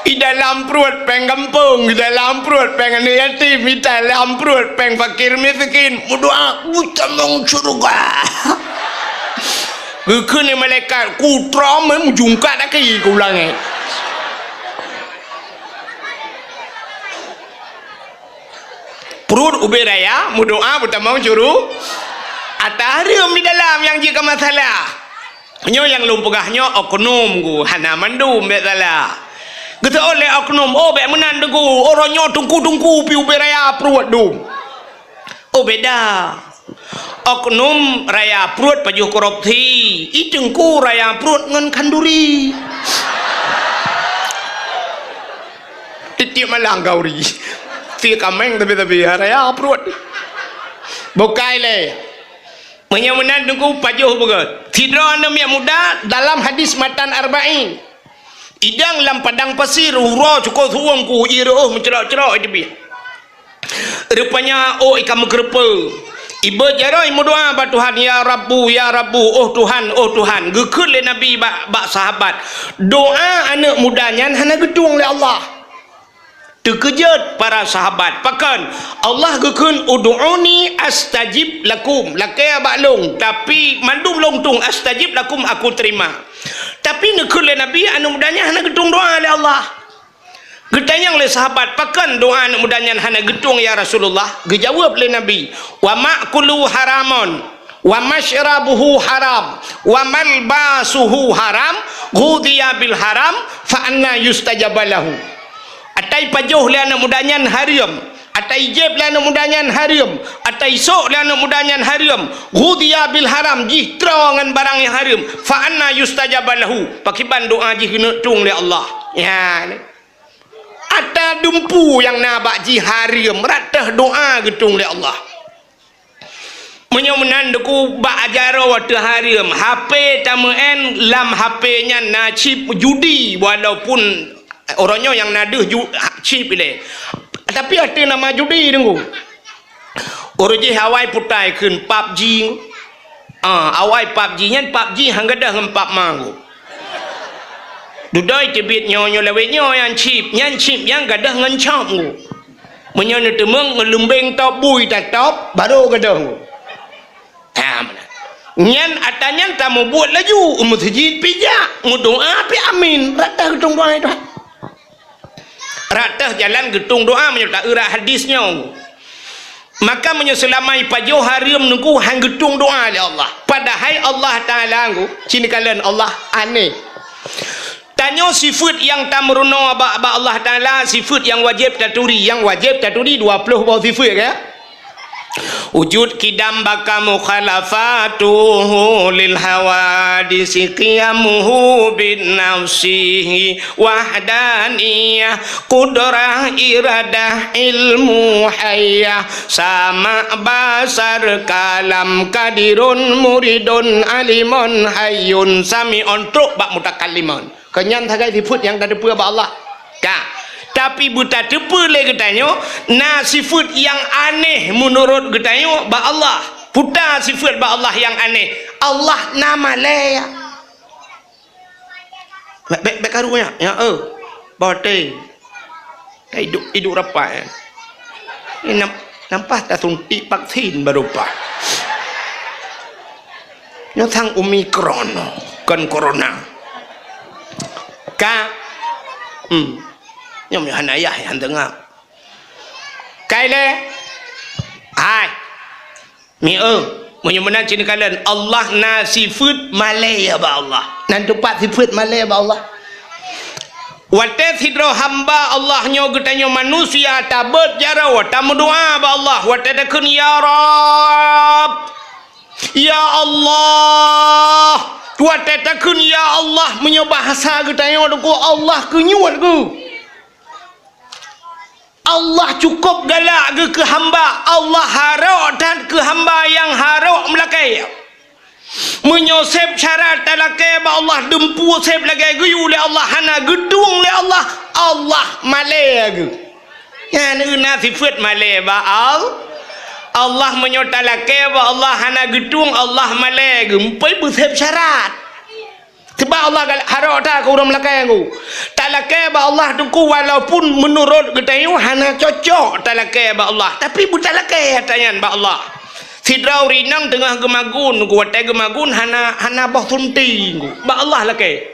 di dalam perut peng kampung di dalam perut peng anak yatim di dalam perut peng fakir miskin berdoa butamang surga gekun ni malaikat ku trauma mujungkat lagi ku ulang perut ubi raya mudoa bertamau juru atarium di dalam yang jika masalah nyo yang lumpegahnya oknum gu hana mandum be salah kita oleh oknum oh be menan degu orangnya tungku pi ubi raya perut dum oh beda oknum raya perut pajuh korupsi itengku raya perut ngan kanduri titip malang gauri ti kameng tapi raya perut bukai le menyemenan tunggu pajuh begat tidra nam yang muda dalam hadis matan arba'in idang lam padang pasir uro cukup huangku iroh mencerak-cerak itu rupanya oh ikam gerpe iba jaroi berdoa ba Tuhan ya Rabbu oh Tuhan gekul le nabi bak sahabat doa anak mudanya hana gedung le Allah terkejut para sahabat pakan Allah gekun ud'uni astajib lakum lakai baklong tapi mandum longtung astajib lakum aku terima tapi nekul nabi anu mudanya hana gedung doa oleh Allah getanyang oleh sahabat pakan doa anu mudanya hana gedung ya Rasulullah gejawab oleh nabi wa ma'kulu haramun wa masyrabuhu haram wa malbasuhu haram ghudiya bil haram fa anna yustajabalahu atai pajuh le anak mudanya haram atai jeb le anak mudanya haram atai sok le anak mudanya haram ghudiya bil haram jihtra ngan barang yang haram fa anna yustajabalahu pakiban doa ji kena tung le Allah ya ada dumpu yang nabak ji haram ratah doa getung le Allah menyomenan deku bak ajaro waktu haram HP tamen lam HP nya nacip judi walaupun orangnya yang naduh chip ile tapi ada nama judi tunggu orang je Hawaii putai kun PUBG awai PUBG nya PUBG hanggadah ngem PUB mangu dudai tebit nyonya lewetnya yang chip yang gadah ngencap ngu menyonya temeng ngelumbeng top bui tak top baru gadah ngu nyan atanya tamu buat laju masjid pijak ngudoa pi amin ratah gedung doa itu ratah jalan gedung doa menyerta urah hadisnya maka menyelamai pajuh haram nunggu hang gedung doa oleh Allah padahal Allah Ta'ala ngu cini kalian Allah aneh tanya sifat yang tamruno ba Allah Ta'ala sifat yang wajib taturi 20 bawah sifat ya wujud kidam baka mukhalafatuhu lil hawadisi qiyamuhu bin nafsihi wahdaniyah qudrah iradah ilmu hayyah sama basar kalam kadirun muridun alimun hayyun sami'un truk bak mutakallimun kenyan thagai sifat yang tak ada ba Allah ka tapi buta tepa le katanya na sifat yang aneh menurut katanya ba Allah putar sifat ba Allah yang aneh Allah nama le ya baik karunya ya bote hidup rapat ini nampak tak suntik vaksin berupa nyatang omikron kan corona ka nyom yang ayah yang dengar kaile hai mi menyemena cini kalian Allah na sifat malaya ba Allah nan tempat sifat malaya ba Allah wate sidro hamba Allah nyo getanyo manusia tabat jara wata doa ba Allah wate dakun ya Rab ya Allah wate dakun ya Allah menyo bahasa getanyo ku Allah kenyuat ku Allah cukup galak ke hamba Allah harok dan ke hamba yang harok melakai menyosep syarat talakai ba Allah dempu sep lagi guyu le Allah hana gedung le Allah Allah malai ge ya na sifat malai ba Allah menyotalakai ba Allah hana gedung Allah malai ge pai bersep syarat sebab Allah harok tak ke orang Melakai aku talakai ba Allah tu ku walaupun menurut ketayu hana cocok talakai ba Allah tapi bu talakai hatayan ba Allah sidrau rinang tengah gemagun ku watai gemagun hana bah sunti ku ba Allah lakai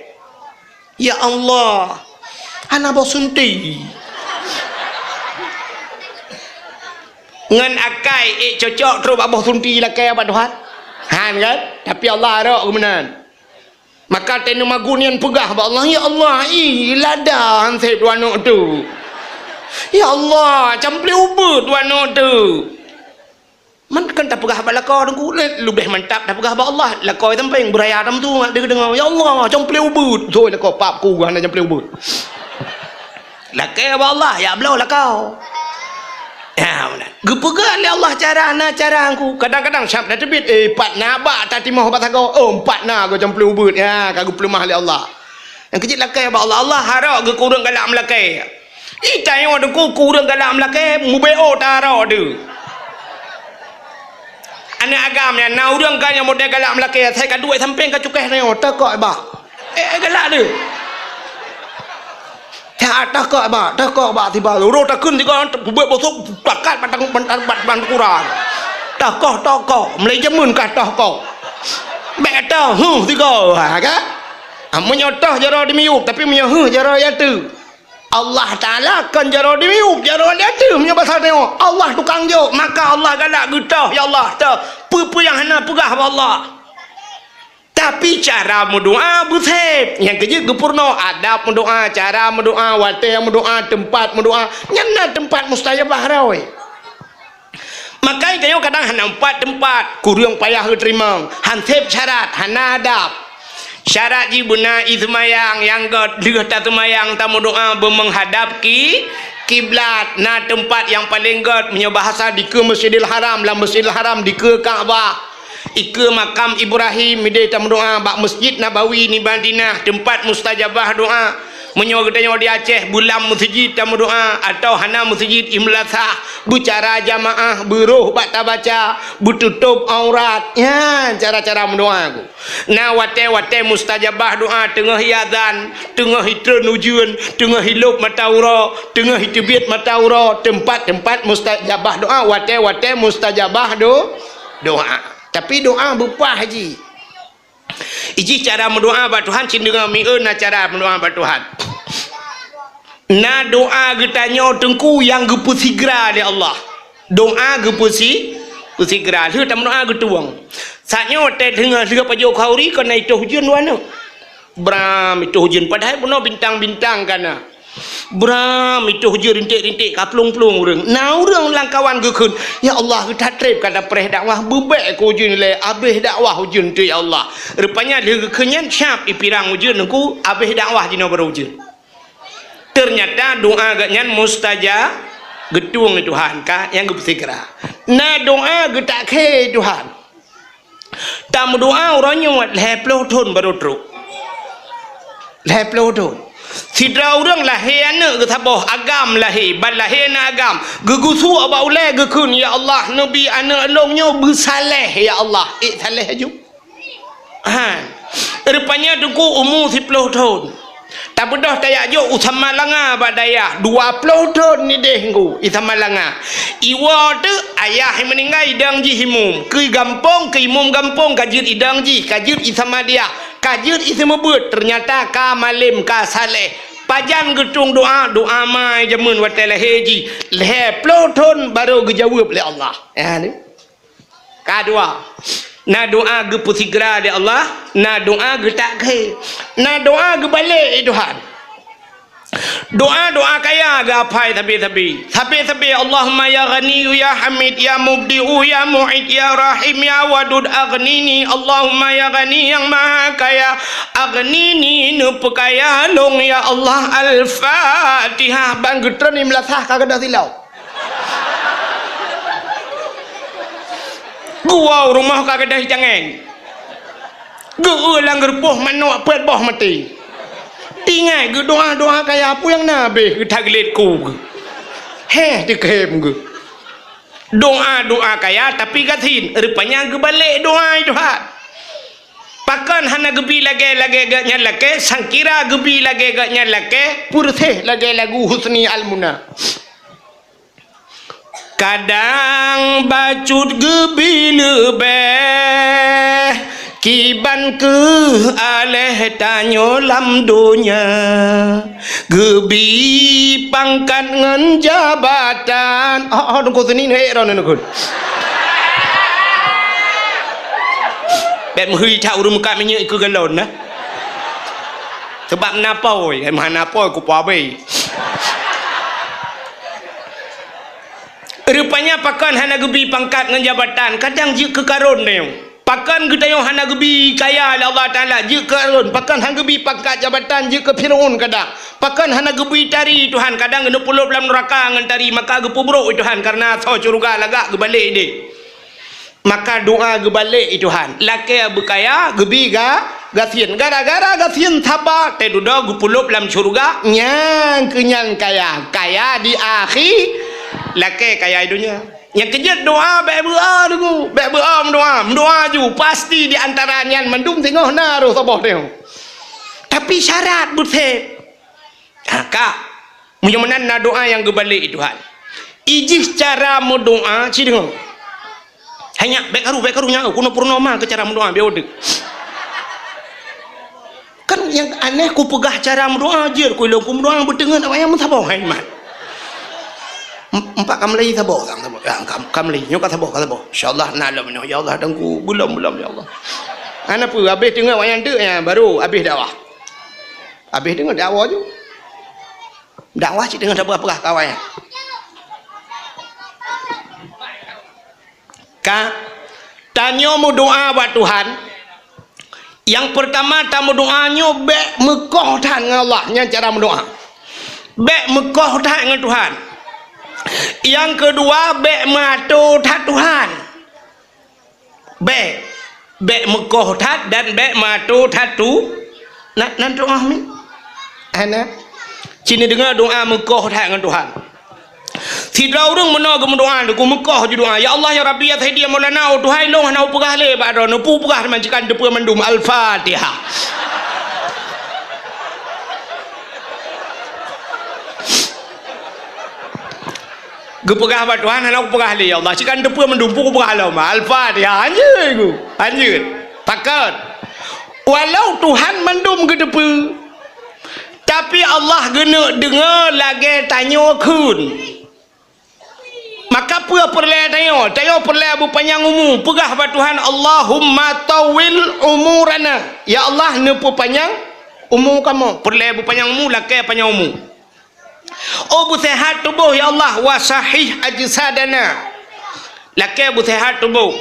ya Allah hana bah sunti ngan akai cocok terus bah sunti lakai ba Tuhan han kan tapi Allah harok kemenan maka tenu magunian pegah ba Allah ya Allah lada hansep dua nok tu ya Allah campli ubut dua nok tu man kan tak pegah ba lakau ku lebih mantap tak pegah ba Allah lakau sampai beraya tam tu dia dengar ya Allah campli ubut so lakau pap ku hana campli ubut lakai ba Allah ya belau lakau ya mana gepegah le Allah cara aku kadang-kadang syab dah terbit pat nabak tati mau bat go empat na go campli ubut ya kagu pelemah le Allah yang kecil lakai ba Allah Allah harok ge kurang galak melakai tayo ada ku kurang galak melakai mubeo taro de anak agam ya na urang kan yang model galak melakai saya ka duit samping ka cukeh ni takok ba galak de tak kok ba tiba ro takun tiga buat bosok takat batang ban kurang takok mulai jamun ka takok beta tiga ha ka menyotah jaro dimiuk tapi menyoh jaro ya tu Allah Taala kan jaro dimiuk jaro dia tu punya pasal tengok Allah tukang jo maka Allah galak getah ya Allah apa yang hana pegah Allah tapi cara mendoa bersep yang kerja gepurno adab mendoa cara mendoa wate yang mendoa tempat mendoa nyana tempat mustajabah rawi makanya kayo kadang hana empat tempat kurang payah terima hansep syarat hana adab syarat jibuna izmayang yang god lihat tumayang tamu doa menghadap kiblat na tempat yang paling god punya bahasa di ke Masjidil Haram lah Masjidil Haram di ke Kaabah ike makam Ibrahim midai tam doa bak Masjid Nabawi ni Madinah tempat mustajabah doa menyo katanya di Aceh bulan masjid tam doa atau hana masjid imlasah bicara jamaah beruh baca baca bututup aurat ya cara-cara mendoa aku nah wate mustajabah doa tengah azan tengah hitrenujuan tengah hilup mataura tengah hitibit mataura tempat-tempat mustajabah doa wate mustajabah doa tapi doa berupa haji iji cara mendoa ba Tuhan cenderung mieun na cara mendoa ba Tuhan na doa getanyo tengku yang gepu sigra di Allah doa gepu sigra tu tam doa getuang saknyo te dengar siga pajo khauri kana itu hujan wana bram itu hujan padahal puno bintang-bintang kana Beram itu hujur rintik-rintik kaplung-plung orang. Nah orang langkawan gekun. Ya Allah kita trip kata pereh dakwah bebek ko hujur nilai habis dakwah hujur tu ya Allah. Rupanya dia gekunyan siap ipirang hujur nengku habis dakwah jino berhujur. Ternyata doa agaknya mustajab gedung Tuhan kah yang segera. Nah doa getak ke Tuhan. Tam doa orangnya wat leploh ton baru teruk. Leploh ton. Sidra orang lahir anak ke taboh agam lahir, ban lahir na agam. Gegusu aba ulai gekun ya Allah nabi anak longnya bersaleh ya Allah. Saleh aju. Rupanya duku umur 10 tahun. Tak bedah tayak jo usama langa badaya 20 tahun ni deh ngku isama langa. Iwa tu ayah yang meninggal idang ji himum. Ke gampong ke imum gampong kajir idang ji, kajir isama dia. Kajir isama but ternyata ka malim ka saleh. Pajan getung doa mai jamun watel haji. Leh ploton baru dijawab oleh Allah. Ni. Ka doa. Na doa ge pusigra de Allah, na doa ge tak ke. Na doa ge balik Tuhan. Doa kaya ge apai tapi Allahumma ya ghani ya hamid ya mubdi'u ya mu'id ya rahim ya wadud aghnini Allahumma ya ghani yang maha kaya aghnini nu pekaya long ya Allah al-Fatihah bang getron ni melasah kagak dah silau. Gua rumah kagak dah jangan. Gua langgar boh manuk pet boh mati. Tinggal gue doa kayak apa yang nabi gue taglit ku dikem gue doa kayak tapi katin rupanya gue balik doa itu pakan hana gebi lagi gaknya lagi sangkira gebi lagi gaknya lagi purteh lagi lagu husni almuna kadang bacut gebi lebih kiban ke aleh tanyo lam dunya gebi pangkat ngan jabatan nunggu sini nih ron nunggu bet menghui cak urut muka minyak ikut galon nah sebab napoi mana napoi ku pabai rupanya pakan hana gebi pangkat ngan jabatan kadang je ke karon ni pakan kita yang hana gebi kaya Allah Ta'ala je ke arun pakan hana gebi pangkat jabatan je ke Fir'aun kadang pakan hana gebi tari Tuhan kadang kena puluh dalam neraka ngan tari maka gepubruk Tuhan karena so curuga lagak gebalik dia maka doa gebalik Tuhan laki berkaya gebi gasian gara-gara gasian sabar tedudah gepuluh dalam curuga nyang kenyang kaya di akhir laki kaya dunia yang kejut doa baik berdoa dulu baik berdoa mendoa ju pasti di antaranya mendung tengok naruh sabah dia tapi syarat betul kak mudah-mudahan na doa yang gebalik Tuhan ijih cara mendoa ci dengar hanya baik karu nyangau kuno purnama ke cara mendoa biar kan yang aneh ku pegah cara mendoa je ku ilang ku mendoa berdengar apa yang mentabau haimat empat kamlai sabok kamlai nyok sabok insyaallah nalam ya Allah dengku belum ya Allah ana pu habis dengar wayang tu ya baru habis dakwah je dakwah cik dengar berapa kawan ka tanya mu doa buat Tuhan yang pertama tamu doanya bek mekoh tan dengan Allah nya cara mendoa bek mekoh tan dengan Tuhan. Yang kedua bek matu tat Tuhan bek mekoh tat dan bek matu tat tu nan doa mi ana cini dengar doa mekoh tat dengan Tuhan tidak orang menang doa aku mekoh je doa ya Allah ya Rabbi ya Sayyidi ya Maulana Tuhan long hana pegah le bado no pu pegah majikan depu mendum al-Fatihah gepegah ba Tuhan hana pegah le ya Allah cikan depu mendum pu pegah le al-Fatihah anjir takut walau Tuhan mendum ke depu tapi Allah gena dengar lagi tanya kun maka apa perle tanya perle abu panjang umur pegah ba Tuhan Allahumma tawil umurana ya Allah nepu panjang umur kamu perle abu panjang umur laki panjang umur Oh busehat tubuh ya Allah, wa sahih ajsadana. Laki busehat tubuh.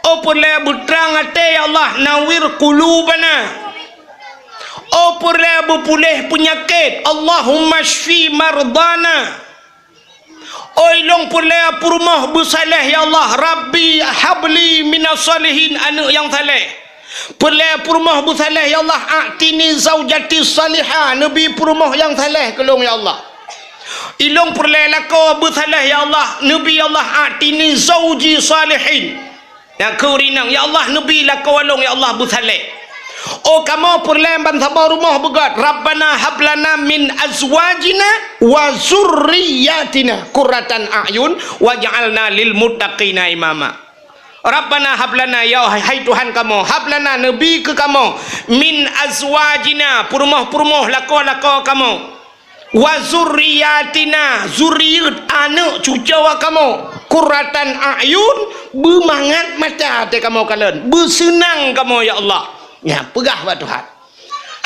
Oh pula butrang ate ya Allah, nawir qulubana. Oh pula pulih penyakit, Allahumma shfi mardana. Oh ilong pula purmah busaleh ya Allah, Rabbi habli minas salihin, anak yang saleh. Pula purmah busaleh ya Allah, atini zaujati salihah, nabi purmah yang saleh kelong ya Allah. Ilong pula lako busaleh ya Allah, nabi ya Allah, atini zauji salihin. Ya kurinang ya Allah, nabi lako walong ya Allah busaleh. Oh kamu perlemban sabar rumah begat, Rabbana hablana min azwajina wa zurriyatina qurratan a'yun waj'alna lil muttaqina imama. Rabbana hablana, ya hai Tuhan kamu, hablana nabi ke kamu, min azwajina purmoh lako kamu, wa zurriyatina zuriyat anak cucu kamu, qurratan a'yun bermangat mata te kamu kalian, bersenang kamu ya Allah. Ya, pegah wa Tuhan.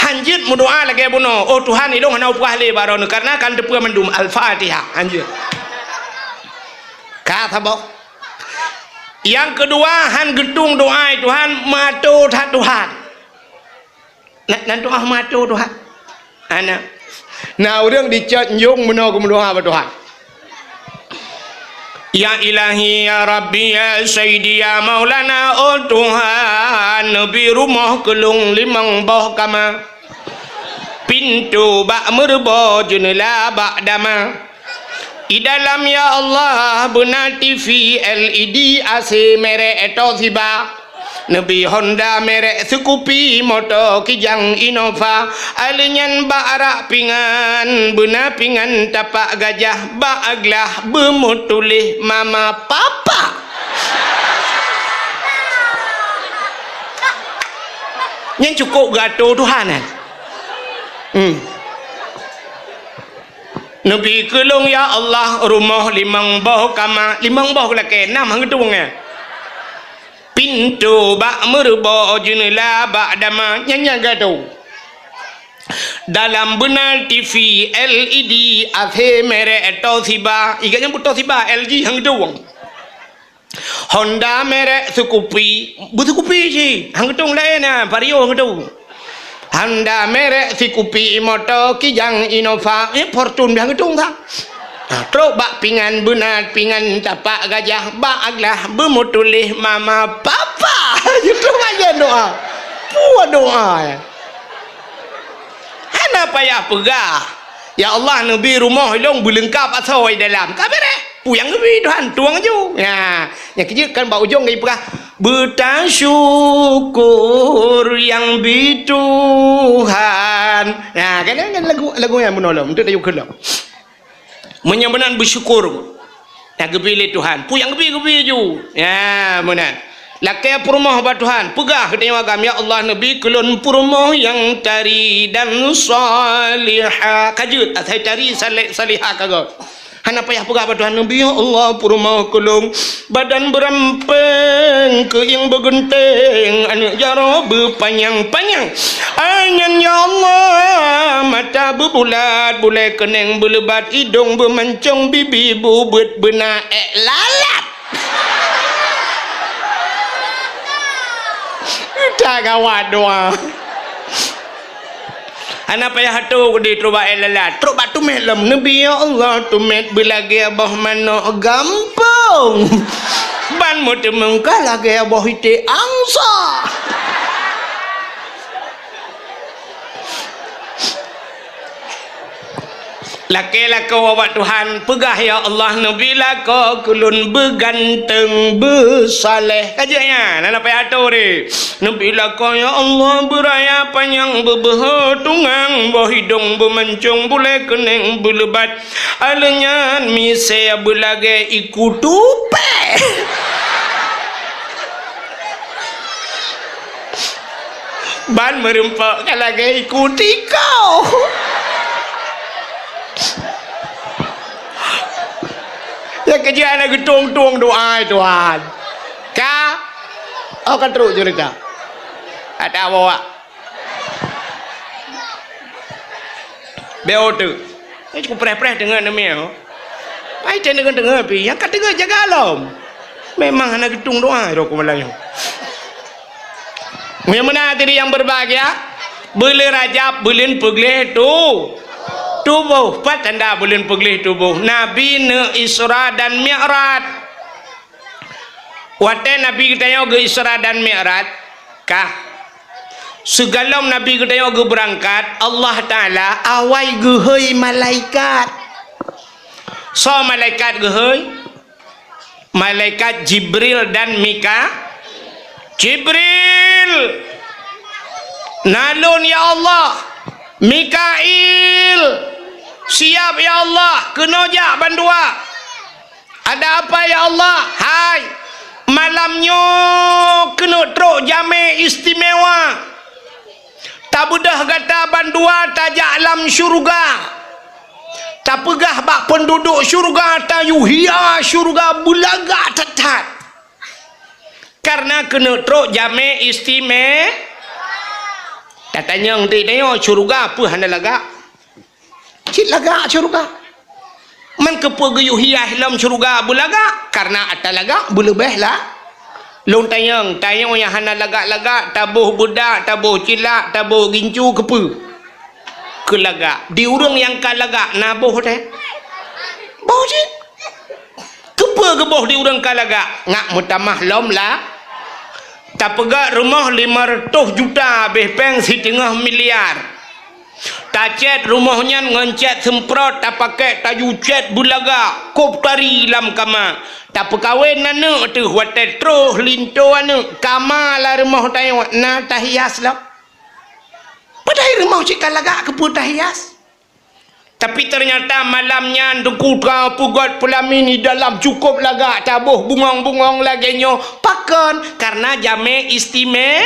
Hanjit berdoa lagi buno. Oh Tuhan ilung hanau pegah le baron karena kan depa mendum Al-Fatihah. Hanjit. Kata bok. Yang kedua han gedung doa Tuhan matu tak Tuhan. Nan doa matu Tuhan. Ana. Nah urang dicet nyung buno ku doa ba Tuhan. Ya ilahi ya rabbi ya sayyidi ya maulana, oh Tuhan nabi rumah kelung limang boh kama pintu bak merbo jendela bak dama i dalam ya Allah benar TV LED AC merek Toshiba, nabi Honda merek Scoopy, motor Kijang Innova, alinyan barak pingan benar pingan tapak gajah bak aglah bermutulih mama papa. Yang cukup gato Tuhan kan. Nabi kelung ya Allah rumah limang boh kama, limang boh laki 6 hang gedung pintu bak merbo jendela bak dama nyanya gaduh dalam benar TV LED AC merek Toshiba, iganya Toshiba LG hang gedung, Honda merek Scoopy, Scoopy sih hang gedung lain Vario hang gedung, Honda merek Scoopy, motor Kijang Innova, Fortune hang gedung tak. Terus bak pingan benar pingan tapak gajah bak aglah bermutulih mama papa. Itu aja doa. Puas doa. Hana payah pegah. Ya Allah nabi rumah ilong berlengkap asoi dalam. Kabere. Puyang nabi Tuhan tuang ju. Ya, yang kerja kan bak ujung gay pegah. Bersyukur yang Tuhan. Nah, kan lagu yang menolong untuk tajuk kelam. Menyebenan bersyukur nak gebili Tuhan puyang gebi ju ya benar laki purmoh ba Tuhan pegah kedai agam ya Allah nabi kelun purmoh yang tari dan salihah kajut atai tari salihah kagak hana payah pegah ba Tuhan nabi ya Allah purmoh kelung badan berempeng ke yang bergenteng anak jaro berpanjang-panjang anyan ya Allah mata berbulat bulai keneng berlebat hidung bermancung bibi bubut benak lalat tak gawat doa anak payah hatu di truba lalat truba tumet lam nabi ya Allah tumet belagi abah mano gampang ban mu temengkah lagi abah ite angsa laki-laki wawat Tuhan pegah ya Allah nabi lako kulun berganteng bersaleh kajanya nana payah tu ni nabi lako ya Allah beraya panjang berbeh tungang boh hidung bermancung boleh keneng berlebat alenyan misaya belage ikut tupe ban merempak kalage ikuti kau ya kerjaan lagi tung doa Tuhan ka oh kan terus cerita ada bawa beotu cukup preh-preh dengan namanya. Pai dengar pi. Yang kat dengar jaga alam. Memang anak gedung doa roko Melayu. Yang mana tadi yang berbahagia? Bulan Rajab, bulan Peglih tubuh. Tanda bulan Peglih tubuh. Nabi ne Isra dan Mi'raj. Wate Nabi kita yang ke Isra dan Mi'raj kah? Segala Nabi kita yang ke berangkat, Allah Ta'ala awai gehoi malaikat. So malaikat gehoi malaikat Jibril dan Jibril nalun ya Allah, Mikail siap ya Allah, kenojak bandua. Ada apa ya Allah? Hai, malamnya kena teruk jame istimewa. Tak budah kata bandua tajak alam syurga. Tak pegah bak penduduk syurga tayuhia syurga bulaga tetat. Karena kena teruk jame istimewa. Katanya nanti tengok syurga apa hendak lagak? Cik lagak syurga. Man kepegayuhia dalam syurga bulaga karena atas lagak bulebeh lah. Long tayang yang hendak lagak-lagak tabuh budak, tabuh cilak, tabuh gincu kepe. Kelagak di urang yang kalagak nabuh teh bau cik kepa geboh di urang kalagak ngak mutamah lom lah tak pegak rumah 500 juta habis peng 1,5 miliar tak cet rumahnya ngencet semprot tak pakai taju cet bulaga kop tari lam kama tak perkahwin nana tu hotel terus linto anu kama lah rumah tayo na tahias lah. Padahal rumah cik kalagak ke putah hias. Tapi ternyata malamnya dengku kau pugot pelamini dalam cukup lagak tabuh bungong-bungong laginya pakan karena jame istimewa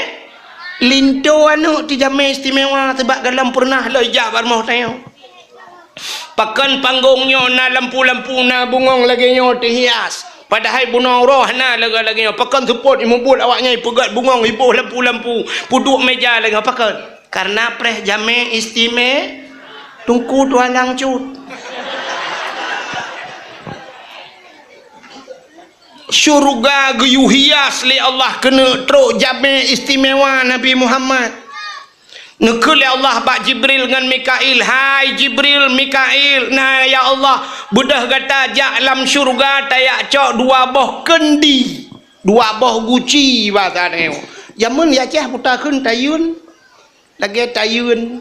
linto anu ti jame istimewa sebab dalam pernah lejak barmoh tayo. Pakan panggungnya na lampu-lampu na bungong laginya ti hias. Padahal bunong roh na lagi pakan support imubul awaknya pegat bungong hibuh lampu-lampu puduk meja lagi pakan. Karena preh jame istimewa tungku tualang cut. Syurga guyuhias li Allah kena teruk jame istimewa Nabi Muhammad. Nekele Allah bak Jibril dengan Mikail. Hai Jibril, Mikail. Nah ya Allah, budah kata jak alam syurga tayak cok 2 boh kendi. 2 boh guci bahasa ni. Jamun ya ceh putakeun tayun. Lagi tayun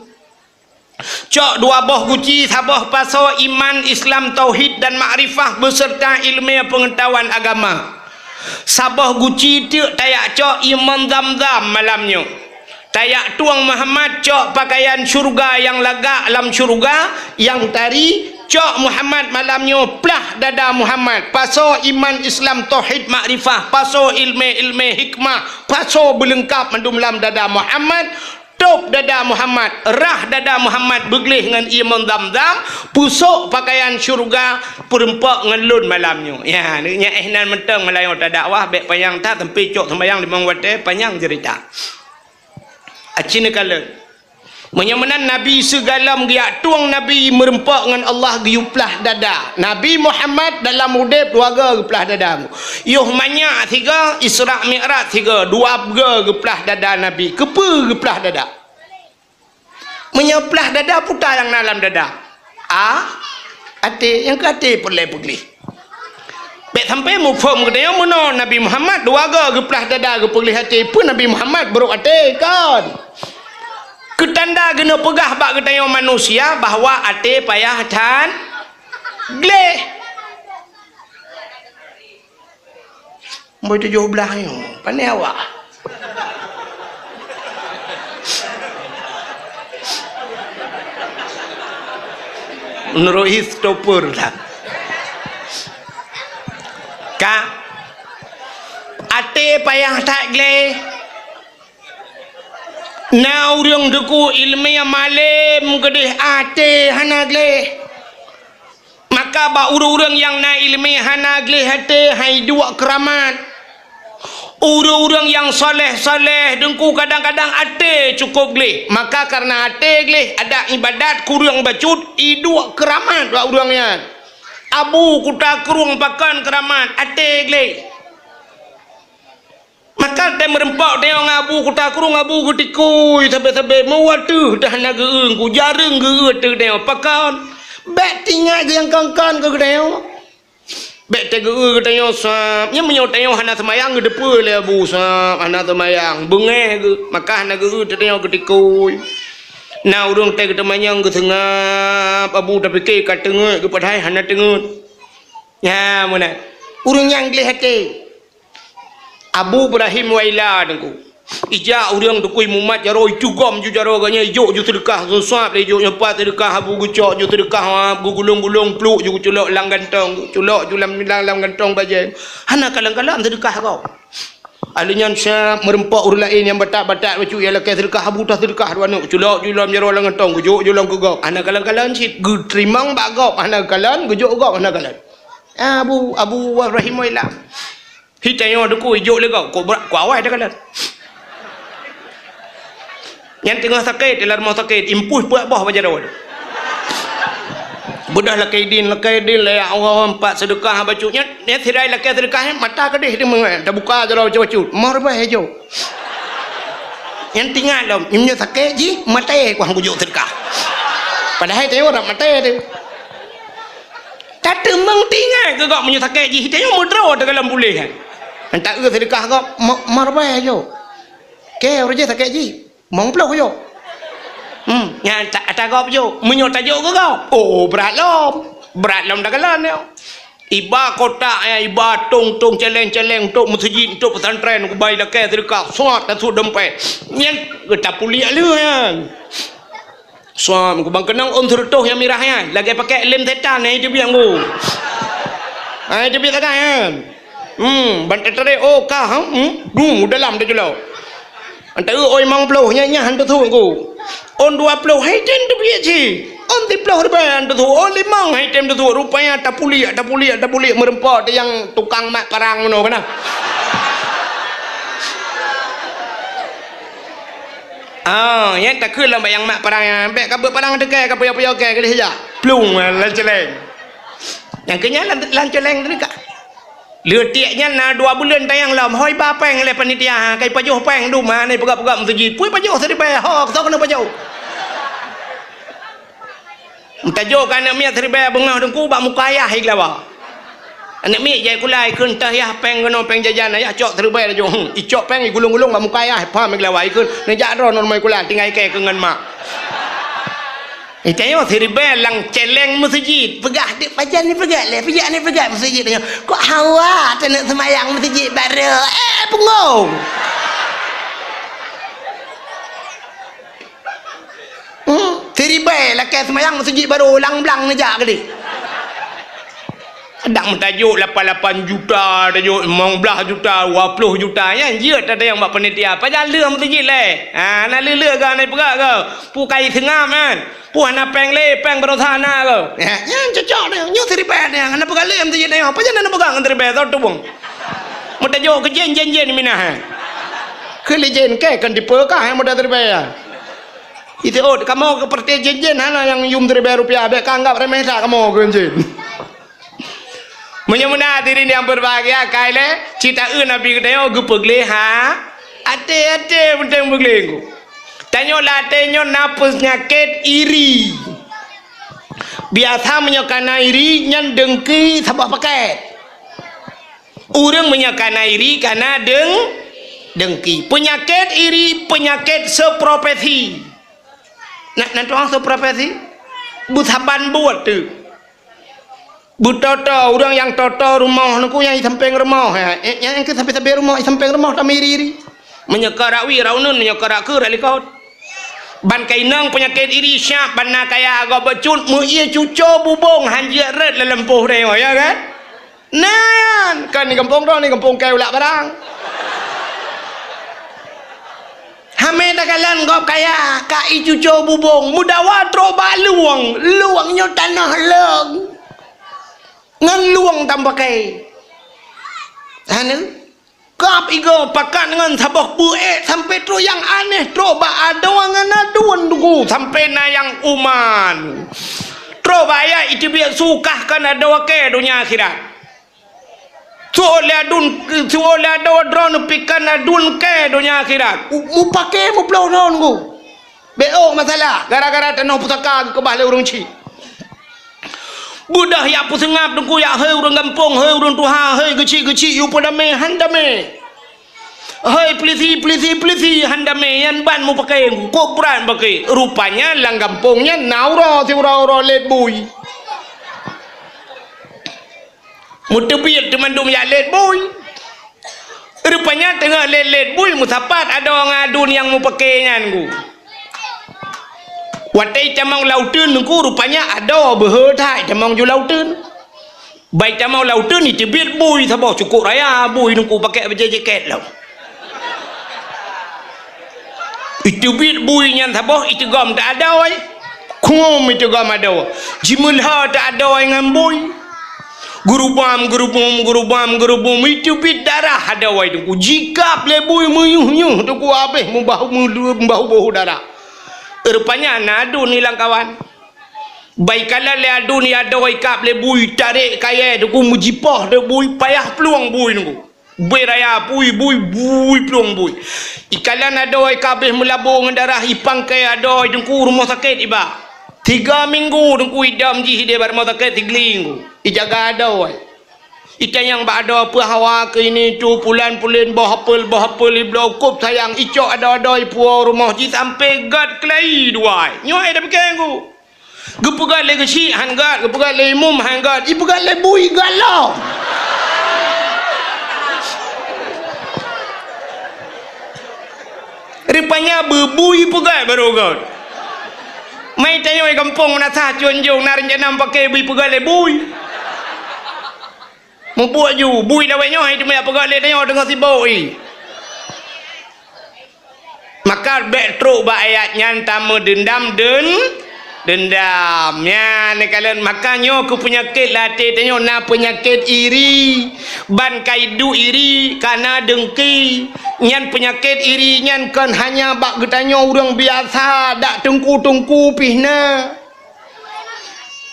cok 2 boh guci sabah paso iman Islam tauhid dan makrifah beserta ilmu pengetahuan agama. Sabah guci tu tayak cok iman Zamzam malamnya. Tayak tuang Muhammad cok pakaian syurga yang lagak alam syurga yang tari cok Muhammad malamnya plah dada Muhammad. Paso iman Islam tauhid makrifah, paso ilmu hikmah, paso belengkap mendum dalam dada Muhammad. Top dada Muhammad, rah dada Muhammad beglih dengan iman Zamzam, pusuk pakaian syurga perempak ngelun malamnya. Ya, ni ehnan mentang Melayu tak dakwah bek payang tak tempi cok sembayang 5 waktu panjang cerita. Acina kala. Menyamanan Nabi segala giat tuang Nabi merempak dengan Allah giuplah dada. Nabi Muhammad dalam udip 2 geplah dada. Yuh banyak 3 Isra Mi'raj 3 2 geplah dada Nabi. Kepa geplah dada. Menyeplah dada putar yang dalam dada. Ate yang ke ate pelai-pelai. Baik sampai mufam katanya mana Nabi Muhammad 2 geplah dada gepelih hati pun Nabi Muhammad beruk ate kan. Ketanda kena pegah bak ketanya manusia bahawa ate payah dan gleh. Mbak 17 yo, pandai awak. Menurut stopper lah. Kak, ate payah tak gleh. Na urang deku ilmu yang malam gedeh ate hana gleh. Maka ba urang yang na ilmu hana gleh ate hai 2 keramat. Orang-orang yang soleh-soleh dengku kadang-kadang ate cukup gelih. Maka karena ate gelih ada ibadat kurang bacut iduk keramat buat orangnya. Abu kuta kurung pakan keramat ate gelih. Maka dia merempak dia ngabu kuta kurung ngabu kutikui sampai-sampai mewatuh dah naga ku jarang ge tu dia pakan. Bet tinggal yang kangkan ke dia. Bet tegu ke tanya sap nya menyo tanya hana semayang ke depa le abu sap hana semayang bengeh ke maka hana ke tanya ke tikui na urang teh ke temayang ke tengah abu dah fikir kat tengah ke padai hana tengah ya mana urang yang gleh hati Abu Ibrahim waila dengku ija urang tukui mumat jaro icugom ju jaro ganya ijo ju sedekah susap ijo nyepat sedekah abu gucok ju sedekah abu gulung-gulung pluk ju culok lang gantong culok ju lam gantong bajen hana kalang-kalang sedekah kau alinyan syap merempak urang lain yang batak-batak bacu ialah ke sedekah abu dah sedekah duanu culok ju lam jaro lang gantong gujuk ju lam gugop hana kalang-kalang sit gu trimang bak gop hana kalang gujuk gop hana kalang Abu Ibrahim waila hitayo deku ijo le kau awai dah kalang yang tengah sakit dalam rumah sakit impuh buat bah baca rawat budah lakai din le Allah empat sedekah bacunya dia tirai lakai sedekah mata kedih dia dah buka jaro baca mar bah hijau yang tinggal dom imnya sakit ji mata ku hang bujuk sedekah padahal tengok orang mata tu tak temang tinggal ke kau punya sakit ji tengok mudra dalam boleh kan tak ke sedekah kau mar bah hijau ke orang je sakit ji mong peluk yo yang tak gop yo menyo tajuk ke kau oh berat lom dah kalan yo iba kotak ya iba tung celeng tok masjid tok pesantren ku bai lakai sedekah suat dan su dempet yang kita puliak lu ya suam ku bang kenang tertuh yang mirah ya lagi pakai lem setan ni dia biang ku dia biang tak kan bantai oh kah dalam dia julau antara oi mang puluh nya hantu tu aku on 20 hai ten tu biar je on 30 rupiah hantu tu on 5 hai ten tu rupanya tak puli merempak yang tukang mak parang ngono kana yang tak ke lah yang mak parang yang bek kabut parang dekai ka payah ke dia plung lan celeng yang kenya lan celeng tu dekat letiknya na 2 bulan tayang lam hoi ba peng le panitia kai pajuh peng du ma ni pegak-pegak masjid pui pajuh sedi pe hok tak kena pajuh tajuk kan mi sedi pe bengah dengku bak muka ayah ikla ba anak mi jai kulai kun tah ya peng kena peng jajan ayah cok sedi pe jo icok peng gulung-gulung bak muka ayah pam ikla wa ikun ne jak ro non mai kulai tinggal ke kengan mak tengok seribe lang celeng masjid pegah dik pajan ni pegah masjid tengok kok hawa tak nak semayang masjid baru pengong seribe lah ke semayang masjid baru lang blang aja ke dik Dak mentajuk 88 juta, tajuk 19 juta, 20 juta ya. Dia tak ada yang buat penitia. Pasal leh masjid leh. Nak leh ke nak perak ke? Pu kai tengah kan. Pu ana peng le, peng berosana ke. Ya, cocok dia. Nyu teribet dia. Ana pegang leh masjid dia. Apa jangan nak pegang teribet tu bung. Mentajuk ke jen minah. Ke jen ke kan dipekah yang mudah teribet. Itu kamu ke partai jen hana yang yum teribet rupiah. Bek anggap remeh tak kamu ke jen. Menyemuna diri yang berbahagia kaile cita Nabi kedai gupeg leha ate penting beglengku tanyo latenyo napus nyakit iri biasa menyokana iri nyan dengki sabah pakai urang menyokana iri karena dengki penyakit iri penyakit seprofesi nanti orang seprofesi butaban buat tu Butoto orang yang toto rumah nuku yang samping rumah yang ke sampai rumah samping rumah tak miri menyekarawi raunun menyekaraku ralikot ban kainang penyakit iri syak ban kaya agak becut mu ia cucu bubung hanjir red lempuh dia ya kan nan kan ni kampung dah ni kampung kau lak barang Hamid kalan gop kaya kai cucu bubung mudawa troba luangnya tanah leng ngan luang tambah kai anu ke bab iga pakat dengan sabah buek sampai tu yang aneh tu ba ada wangan aduan tu sampai na yang uman tu baya itu biar sukahkan ada wake dunia akhirat soalnya ada drone pikan adun ke dunia akhirat mu pakai mu pelau non ku beok masalah gara-gara tanah pusaka ke bahle urang ci budah ya pusengap tu ya heu urang kampung heu urang tuha heu geci-geci yu padame handame hei pelisi handame yan ban mu pakai ko beran pakai rupanya lang kampungnya naura si ura let bui mutebit temandum ya let bui rupanya tengah let bui musapat ada orang adun yang mu pakai ngan ku watai camang lautun ku rupanya ada berhadai camang ju lautun baik camang lautun ni tebit bui sabah cukup raya bui ku pakai baju jaket lah itu bit bui nyan sabah itu gam tak ada oi kum itu gam ada jimulha tak ada oi ngan bui guru bam itu bit darah ada oi tu jika ple bui muyuh tu ku habis membahu darah rupanya nadu ni lang kawan baik kala le adu ni ada oi kap le bui tarik kaya tu ku mujipah de bui payah peluang bui tu bui raya bui peluang bui ikalan ada oi kabeh melabung darah ipang kaya ada oi tu ku rumah sakit iba 3 minggu tu ku idam ji dia rumah sakit 3 minggu ijaga ada oi ikan yang ada apa hawa ke ini tu pulan-pulan bahapel iblau kup sayang icok ada puau rumah ji sampai gad kelai duai nyoi dah pegang ku gepegat le kecil hanggat gepegat le imum hanggat ipegat le bui galau rupanya bebui pegat baru god mai tanya oi kampung menasah junjung narenjanam pakai bui pegat le bui membuat ju bui dah banyak itu mai apa gale tengok dengan si boi maka betruk ba ayat nyan tama dendam dendamnya ni kalian makanya aku penyakit latih tengok na penyakit iri ban kaidu iri karena dengki nyan penyakit iri nyan kan hanya bak getanya orang biasa dak tengku pihna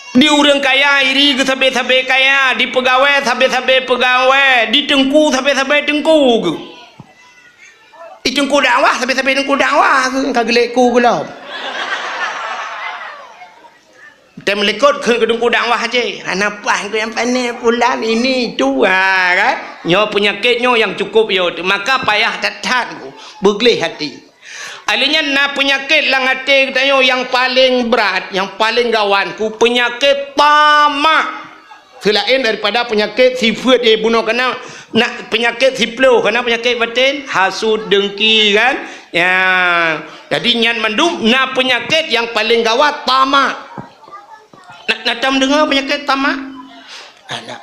di orang kaya iri ke sabe-sabe kaya di pegawai sabe-sabe pegawai di tengku sabe-sabe tengku ke di tengku dakwah sabe-sabe tengku dakwah ke kagelek ku ke lah kita melekot ke tengku dakwah aja apa yang pandai pulang ini tu kan nyo penyakitnya yang cukup yo maka payah tatat ku begleh hati alinya na penyakit lang hati kita yang paling berat yang paling gawan ku penyakit tamak selain daripada penyakit sifat bunuh kena nak penyakit siplo kena penyakit batin hasud dengki kan ya jadi nyan mandum na penyakit yang paling gawat tamak nak dengar penyakit tamak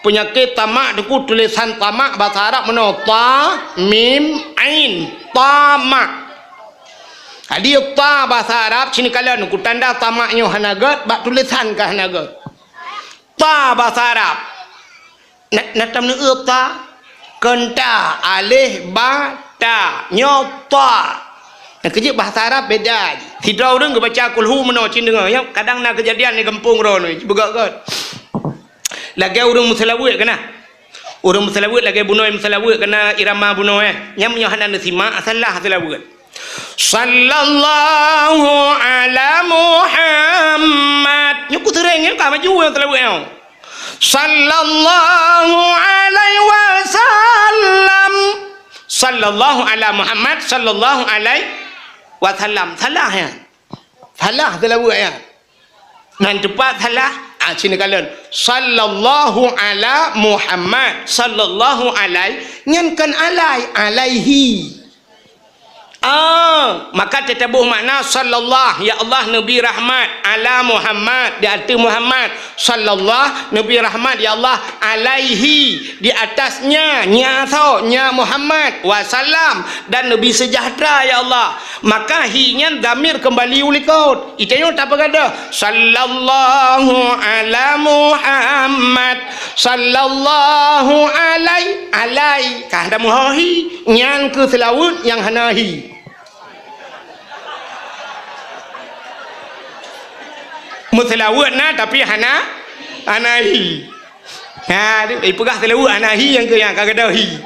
penyakit tamak tu tulisan tamak bahasa Arab mana ta mim ain tamak dia ta bahasa Arab sini kalian ku tanda tamaknya hanagat bak tulisan ke hanagat ta bahasa Arab nak tam ne ta kenta alih ba ta nyota nak kerja bahasa Arab beda tidak orang ke baca kulhu meno cin dengar ya kadang nak kejadian di kampung ron ni begak lagi orang musalawit kena orang musalawit lagi bunuh musalawit kena irama bunuh nyam nyohanan simak salah salawit sallallahu ala Muhammad nyuku tereng kan ka maju yang telah buat sallallahu alaihi wasallam sallallahu ala Muhammad sallallahu alaihi wasallam salah ya salah telah buat ya nan cepat salah sini kalian sallallahu ala Muhammad sallallahu alaihi nyankan alaihi maka tetabuh makna sallallahu ya Allah Nabi rahmat ala Muhammad di atas Muhammad sallallahu Nabi rahmat ya Allah alaihi di atasnya nya Muhammad wasallam dan Nabi sejahtera ya Allah maka hinya damir kembali ulikot itanya tak berada sallallahu ala Muhammad sallallahu alai kahda muhahi nyan ke selawut yang hanahi. Selawut na tapi hanahi. Ha, pegah selawut hanahi yang ke yang kagadahi.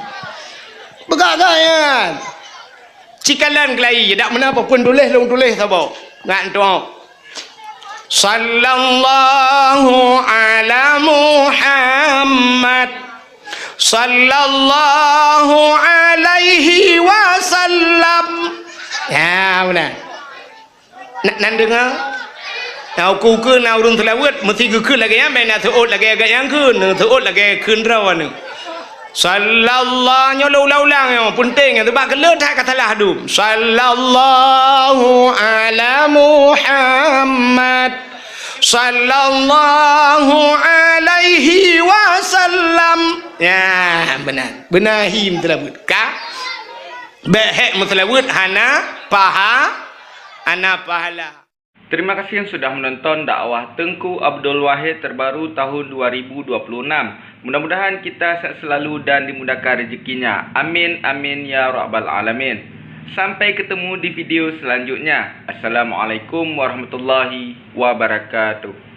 Pegah kan. Cikalan kelai dak mana apa pun tulis long tulis sabo. Ngan tu. Sallallahu ala Muhammad. Sallallahu alaihi wasallam. Ya, benar. Nak dengar? Nào cu cứ nào rung selawat mesti ke lagi ya main thuot lagi agak yang kun thuot lagi kun rawan sallallahu laulang yang penting tu bak kelut tak kata lah dum sallallahu ala Muhammad sallallahu alaihi wasallam ya benar him selawat ka behek selawat hana pahala. Terima kasih yang sudah menonton dakwah Tengku Abdul Wahid terbaru tahun 2026. Mudah-mudahan kita sehat selalu dan dimudahkan rezekinya. Amin amin ya rabbal alamin. Sampai ketemu di video selanjutnya. Assalamualaikum warahmatullahi wabarakatuh.